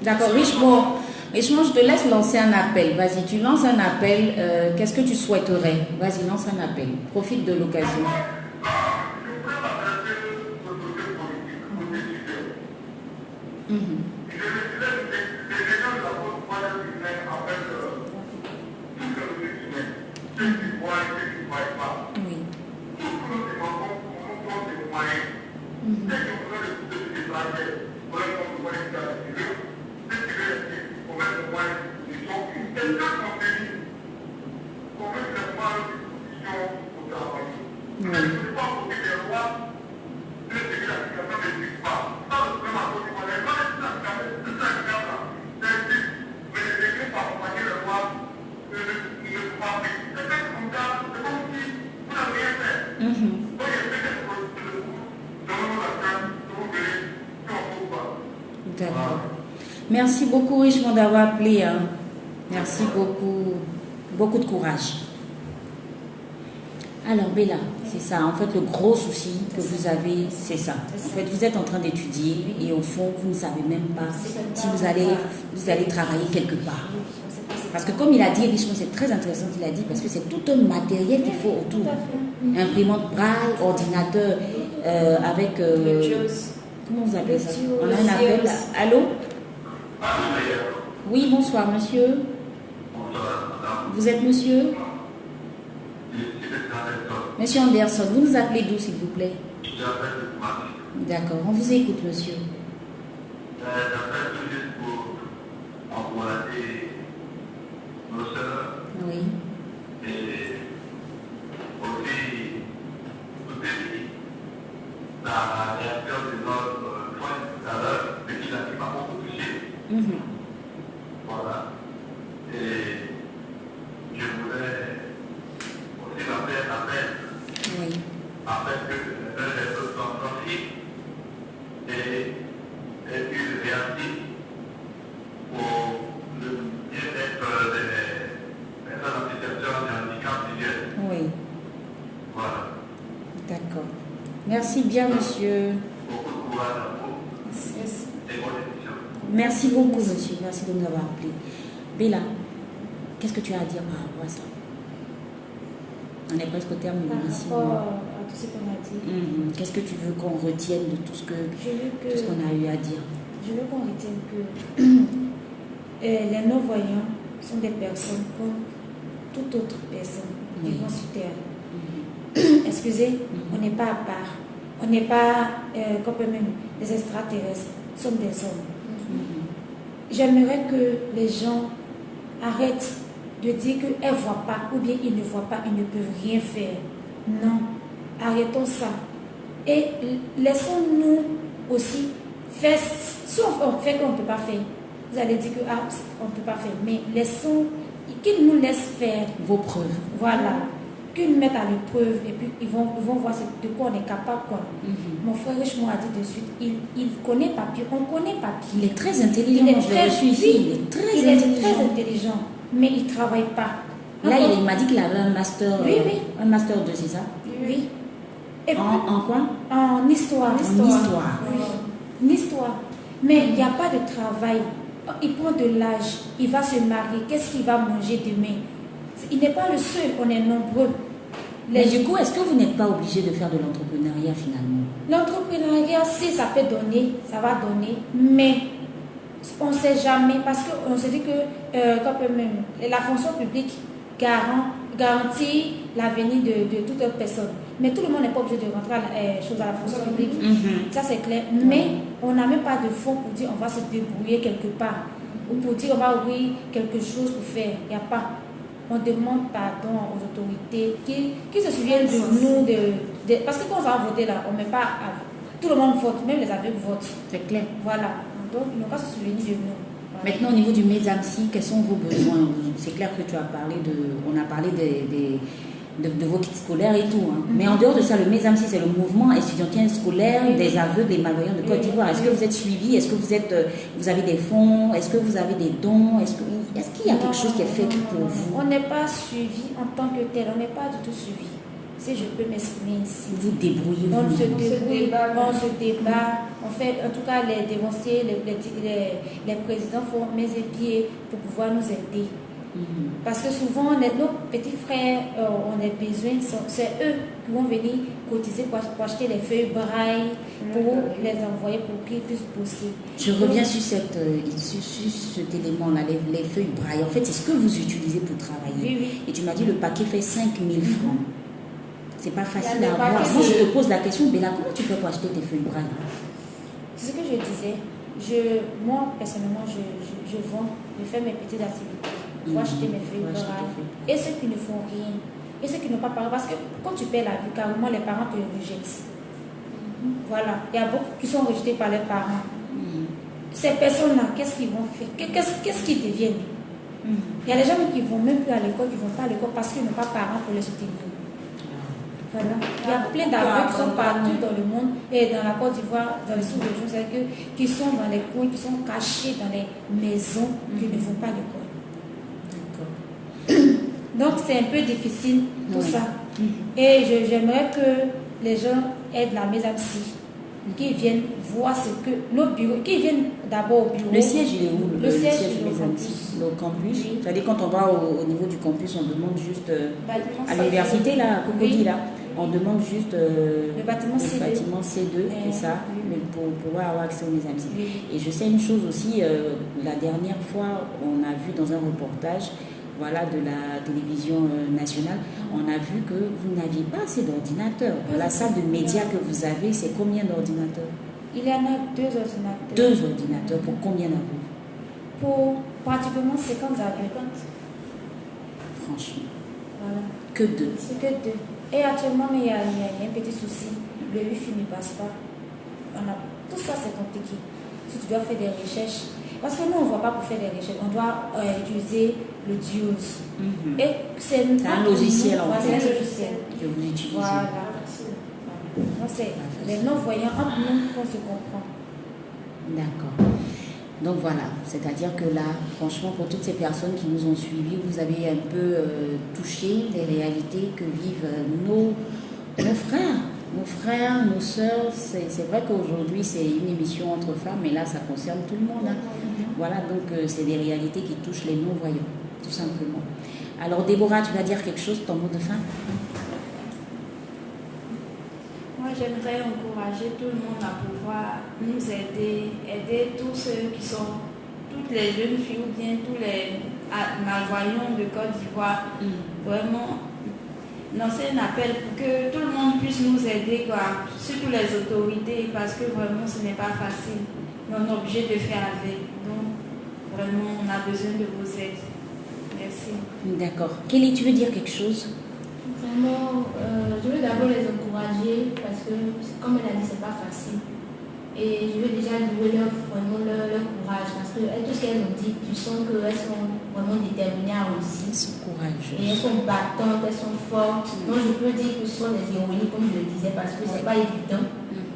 D'accord, Richemont, je te laisse lancer un appel. Vas-y, tu lances un appel. Qu'est-ce que tu souhaiterais? Vas-y, lance un appel. Profite de l'occasion. D'accord. Merci beaucoup, Richemont, d'avoir appelé. Hein. Merci beaucoup. Beaucoup de courage. Alors Bella, c'est ça. En fait, le gros souci que vous avez, c'est ça. En fait, vous êtes en train d'étudier et au fond, vous ne savez même pas si vous allez travailler quelque part. Parce que comme il a dit, richement, c'est très intéressant qu'il a dit, parce que c'est tout un matériel qu'il faut autour. Imprimante braille, ordinateur, avec... comment vous appelez ça? On a un appel. Allô? Oui, bonsoir, monsieur. Vous êtes monsieur? Monsieur Anderson, vous nous appelez d'où, s'il vous plaît? D'accord, on vous écoute, monsieur. Oui. La réaction de notre point tout à l'heure, mais qui n'a pas beaucoup touché. Voilà. Et je voulais aussi lancer un appel. Oui. Afin que les autres s'en profitent et une réalité pour le bien-être des personnes en situation de handicap visuel. Oui. Voilà. D'accord. Merci bien, monsieur. Beaucoup de courage à vous. Et bonne émission. Merci beaucoup, monsieur. Merci de nous avoir appelé. Bella, qu'est-ce que tu as à dire par rapport à ça? On est presque au terme de l'émission. Par rapport à tout ce qu'on a dit. Qu'est-ce que tu veux qu'on retienne de tout ce qu'on a eu à dire? Je veux qu'on retienne que les non-voyants sont des personnes comme toute autre personne vivant sur Terre. Excusez, on n'est pas à part. On n'est pas comme même des extraterrestres. Nous sommes des hommes. J'aimerais que les gens arrêtent de dire qu'elles ne voient pas ou bien ils ne voient pas, ils ne peuvent rien faire. Non, arrêtons ça. Et laissons-nous aussi faire, si on fait qu'on ne peut pas faire, vous allez dire que on ne peut pas faire, mais laissons, qu'ils nous laissent faire vos preuves. Voilà, qu'ils nous mettent à l'épreuve et puis ils vont voir de quoi on est capable. Quoi. Mon frère Richemont a dit de suite, il connaît papier, on connaît papier. Il est très intelligent, je l'ai reçu ici, il est très intelligent. Mais il ne travaille pas. Là, il m'a dit qu'il avait un master, un master 2, c'est ça? Oui. Et en quoi? En histoire. En histoire. Oui. En histoire. Mais il n'y a pas de travail. Il prend de l'âge, il va se marier. Qu'est-ce qu'il va manger demain? Il n'est pas le seul, on est nombreux. Mais du coup, est-ce que vous n'êtes pas obligé de faire de l'entrepreneuriat finalement? L'entrepreneuriat, si ça peut donner, ça va donner. Mais on ne sait jamais, parce qu'on se dit que quand même, la fonction publique garantit l'avenir de toute autre personne. Mais tout le monde n'est pas obligé de rentrer à la fonction publique. Ça, c'est clair. Mais on n'a même pas de fonds pour dire on va se débrouiller quelque part. Ou pour dire on va ouvrir quelque chose pour faire. Il n'y a pas. On demande pardon aux autorités qui se souviennent de nous. Parce que quand on va voter là, on ne met pas tout le monde vote, même les aveugles votent. C'est clair. Voilà. Donc, ils n'ont pas se souvenir de nous. Voilà. Maintenant, au niveau du MESAMSI, quels sont vos besoins? C'est clair que tu as parlé on a parlé de vos kits scolaires et tout. Mais en dehors de ça, le MESAMSI, c'est le mouvement estudiantin scolaire des aveugles et malvoyants de Côte d'Ivoire. Est-ce que vous êtes suivi? Est-ce que vous avez des fonds? Est-ce que vous avez des dons? Est-ce qu'il y a quelque chose qui est fait pour vous? On n'est pas suivi en tant que tel. On n'est pas du tout suivi. Si je peux m'exprimer ici. Vous débrouillez. On se débrouille, on se débat. On fait, en tout cas, les dénonciers, les présidents font mes pieds pour pouvoir nous aider. Parce que souvent, nos petits frères, on a besoin, c'est eux qui vont venir cotiser pour acheter les feuilles braille, pour les envoyer pour qu'ils puissent bosser. Je reviens sur cet élément-là, les feuilles braille. En fait, c'est ce que vous utilisez pour travailler. Oui. Et tu m'as dit le paquet fait 5 000 francs. C'est pas facile à avoir. Moi, je te pose la question, Bella, comment tu fais pour acheter tes feuilles braille? C'est ce que je disais. Moi, personnellement, je vends, je fais mes petites activités pour acheter mes feuilles braille. Et ceux qui ne font rien, et ceux qui n'ont pas parlé, parce que quand tu perds la vue, carrément, les parents te rejettent. Voilà. Il y a beaucoup qui sont rejetés par les parents. Ces personnes-là, qu'est-ce qu'ils vont faire? Qu'est-ce qu'ils deviennent? Il y a des gens qui ne vont même plus à l'école, qui ne vont pas à l'école parce qu'ils n'ont pas de parents pour les soutenir. Voilà. Il y a plein d'aveugles qui sont partout dans le monde et dans la Côte d'Ivoire, dans les sous-régions, c'est-à-dire qui sont dans les coins, qui sont cachés dans les maisons, qui ne vont pas à l'école. D'accord. Donc c'est un peu difficile tout Oui. ça. Et j'aimerais que les gens aident la maison psy, qui viennent voir ce que nos bureaux, qui viennent d'abord au bureau. Le siège, il est où? Le siège, du au Maison campus. Psy. Le campus. Oui. C'est-à-dire quand on va au niveau du campus, on demande juste Bâtiment à C2. l'université là, à Cocody Oui. là, on demande juste Le bâtiment C2. bâtiment C2, c'est ça, Oui. mais pour pouvoir avoir accès aux Maison Psy. Oui. Et je sais une chose aussi, la dernière fois, on a vu dans un reportage, voilà, de la télévision nationale, on a vu que vous n'aviez pas assez d'ordinateurs. La salle de médias que vous avez, c'est combien d'ordinateurs? Il y en a 2 ordinateurs. 2 ordinateurs, pour combien d'aveux? Pour pratiquement 50 habitants. Franchement, Voilà. que 2. C'est que 2. Et actuellement, il y a un petit souci. Le wifi ne passe pas. Tout ça, c'est compliqué. Si tu dois faire des recherches. Parce que nous, on ne voit pas pour faire des recherches. On doit utiliser le Dios. Et c'est un logiciel, en fait. fait. C'est un logiciel. Que vous utilisez. Voilà. Donc, c'est les non-voyants entre nous qu'on se comprend. D'accord. Donc voilà, c'est-à-dire que là, franchement, pour toutes ces personnes qui nous ont suivis, vous avez un peu touché les réalités que vivent nos frères, nos sœurs. C'est vrai qu'aujourd'hui, c'est une émission entre femmes, mais là, ça concerne tout le monde. Hein. Voilà, donc c'est des réalités qui touchent les non-voyants, tout simplement. Alors, Déborah, tu vas dire quelque chose, ton mot de fin? Moi, j'aimerais encourager tout le monde à pouvoir nous aider tous ceux qui sont, toutes les jeunes filles ou bien tous les malvoyants de Côte d'Ivoire. Vraiment, lancer un appel pour que tout le monde puisse nous aider, quoi. Surtout les autorités, parce que vraiment, ce n'est pas facile. Mais on est obligé de faire avec. Donc, vraiment, on a besoin de vos aides. Merci. D'accord. Kelly, tu veux dire quelque chose? Vraiment, je veux d'abord les encourager parce que, comme elle a dit, c'est pas facile. Et je veux déjà louer vraiment leur courage parce que tout ce qu'elles ont dit, tu sens qu'elles sont vraiment déterminées à réussir. Elles sont courageuses. Et elles sont battantes, elles sont fortes. Moi, je peux dire que ce sont des héroïnes, comme je le disais, parce que c'est pas évident.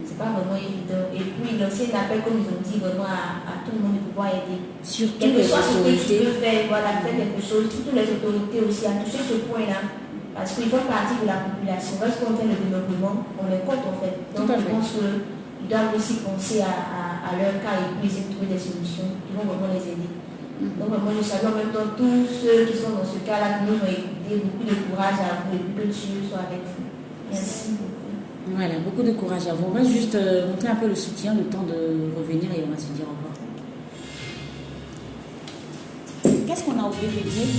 C'est pas vraiment évident. Et puis, lancer un appel, comme ils ont dit, vraiment à tout le monde de pouvoir aider. Surtout Quel que les soit ce que tu autorités. peux faire, voilà, faire quelque chose. Surtout les autorités aussi, à toucher ce point-là. Parce qu'ils font partie de la population. Lorsqu'on fait le développement, on les compte en fait. Donc, Tout à je fait. pense qu'ils doivent aussi penser à leur cas et puis essayer de trouver des solutions qui vont vraiment les aider. Donc, moi, je salue en même temps tous ceux qui sont dans ce cas-là, qui nous ont écouté. Beaucoup de courage à vous et puis que Dieu soit avec vous. Merci beaucoup. Voilà, beaucoup de courage à vous. On va juste montrer un peu le soutien, le temps de revenir et on va se dire au revoir. Qu'est-ce qu'on a oublié de dire?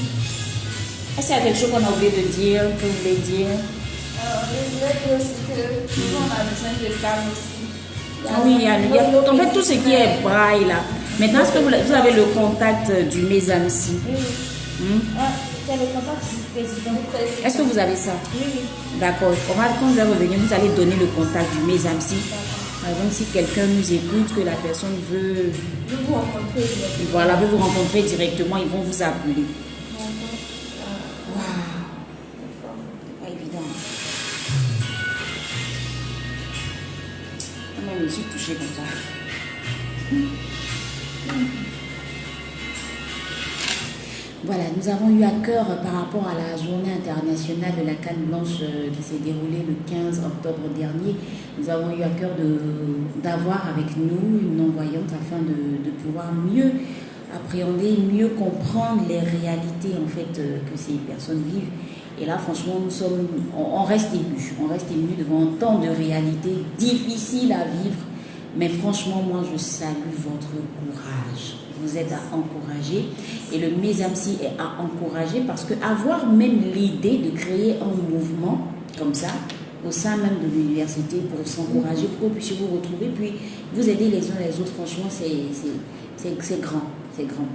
Est-ce qu'il y a quelque chose qu'on a oublié de dire, que vous voulez dire? Je voulais dire aussi que nous, on a besoin de femmes aussi. Ah oui, il y a en fait tout ce qui est braille là. Maintenant, est-ce que vous avez le contact du Mésamsi? Oui. C'est le contact du président. Est-ce que vous avez ça? Oui. D'accord. Quand vous allez revenir, vous allez donner le contact du Mésamsi. Par exemple, si quelqu'un nous écoute, que la personne veut, Je vous rencontrer directement. voilà, veut vous rencontrer directement, ils vont vous appeler. Pas évident. Même je suis touchée comme ça. Voilà, nous avons eu à cœur par rapport à la journée internationale de la canne blanche qui s'est déroulée le 15 octobre dernier. Nous avons eu à cœur d'avoir avec nous une non-voyante afin de pouvoir mieux appréhender, mieux comprendre les réalités en fait que ces personnes vivent. Et là, franchement, on reste ému devant tant de réalités difficiles à vivre. Mais franchement, moi, je salue votre courage. Vous êtes à encourager et le Mésamsi est à encourager parce que avoir même l'idée de créer un mouvement comme ça au sein même de l'université pour s'encourager, pour que vous puissiez vous retrouver, puis vous aider les uns les autres, franchement, c'est grand, c'est grand.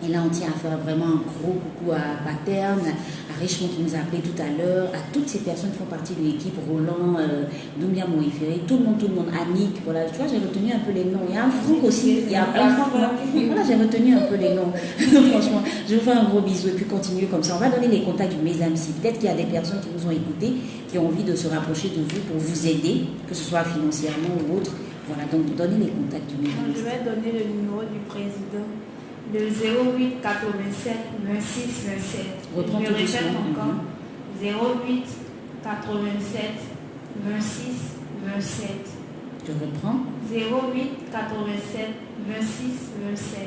Et là, on tient à faire vraiment un gros coucou à Paterne, à Richemont qui nous a appelé tout à l'heure, à toutes ces personnes qui font partie de l'équipe, Roland, Doumbia Moïféré, tout le monde, Annick, voilà, tu vois, j'ai retenu un peu les noms. Il y a un Franck aussi, il y a un Franck, voilà, j'ai retenu un peu les noms. Franchement, je vous fais un gros bisou et puis continuez comme ça. On va donner les contacts du Mésamsi. Peut-être qu'il y a des personnes qui nous ont écoutés, qui ont envie de se rapprocher de vous pour vous aider, que ce soit financièrement ou autre. Voilà, donc donnez les contacts du Mésamsi. Je vais donner le numéro du président. Le 08 87 26 27. Reprends Je tout répète doucement. encore. 08 87 26 27. Je reprends. 08 87 26 27.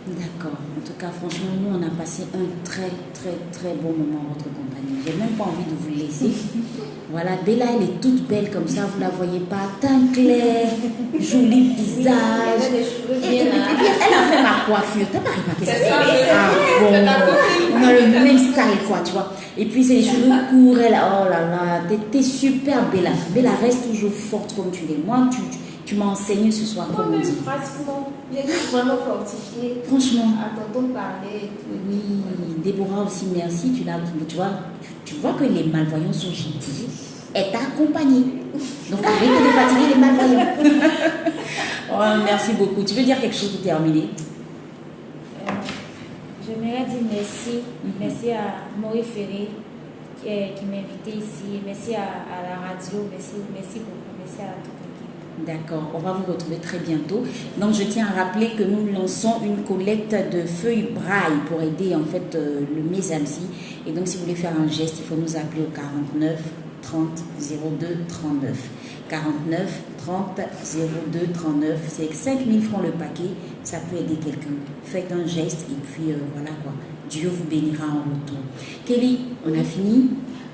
D'accord. En tout cas, franchement, nous, on a passé un très, très, très bon moment en votre compagnie. J'ai même pas envie de vous laisser. Voilà, Bella, elle est toute belle comme ça, vous la voyez pas. Teint clair, joli visage. Elle a des cheveux Et bien là. puis, elle a fait ma coiffure. T'as pas remarqué ça? C'est ça, Ah c'est ta bon. copine. On a le même style, quoi, tu vois. Et puis, c'est les cheveux courts. Elle, oh là là, t'es super, Bella. Bella, reste toujours forte comme tu l'es. Moi, tu m'as enseigné ce soir, comme on Moi-même, dit. pratiquement, j'ai vraiment fortifié. Franchement. À tonton parler et tout. Oui, Déborah aussi, merci. Tu vois que les malvoyants sont gentils. Elle t'a accompagnée. Donc arrête de fatiguer les malvoyants. Oh, merci beaucoup. Tu veux dire quelque chose pour terminer? J'aimerais dire merci. Merci à Maurice Ferré qui m'a invité ici. Merci à la radio. Merci beaucoup. Merci à toute l'équipe. D'accord, on va vous retrouver très bientôt. Donc je tiens à rappeler que nous lançons une collecte de feuilles braille pour aider en fait le Mésamsi. Et donc si vous voulez faire un geste, il faut nous appeler au 49 30 02 39. 49 30 02 39. C'est 5 000 francs le paquet. Ça peut aider quelqu'un. Faites un geste et puis voilà quoi. Dieu vous bénira en retour. Kelly, on a fini?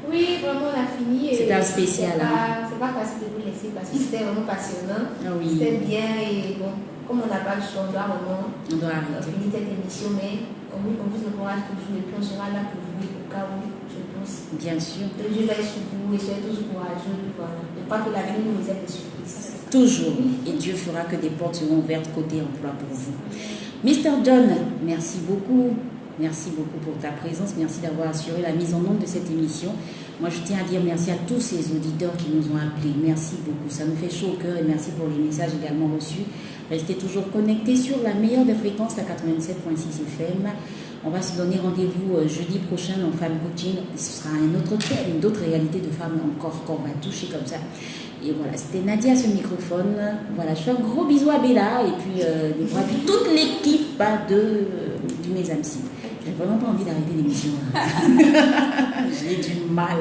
Oui, vraiment, on a fini. C'était un spécial. C'est pas facile de vous laisser parce que c'était vraiment passionnant. Ah oui. C'était bien et bon, comme on n'a pas le choix, on doit vraiment On doit arrêter. finir cette émission, mais on vous encourage toujours et puis on sera là pour vous au cas où, je pense. Bien sûr. Que Dieu va être sur vous et soyez toujours courageux. Voilà. Ne pas que la vie nous réserve des surprises. Toujours. Et Dieu fera que des portes seront ouvertes côté emploi pour vous. Mr. John, merci beaucoup. Merci beaucoup pour ta présence. Merci d'avoir assuré la mise en onde de cette émission. Moi, je tiens à dire merci à tous ces auditeurs qui nous ont appelés. Merci beaucoup. Ça nous fait chaud au cœur et merci pour les messages également reçus. Restez toujours connectés sur la meilleure des fréquences, la 87.6 FM. On va se donner rendez-vous jeudi prochain en Femme Coaching. Ce sera un autre thème, d'autres réalités de femmes encore qu'on va toucher comme ça. Et voilà, c'était Nadia à ce microphone. Voilà, je fais un gros bisou à Bella et puis toute l'équipe du Mésamsi. J'ai vraiment pas envie d'arrêter l'émission. J'ai du mal.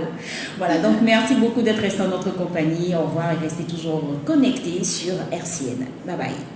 Voilà, donc merci beaucoup d'être resté en notre compagnie. Au revoir et restez toujours connectés sur RCN. Bye bye.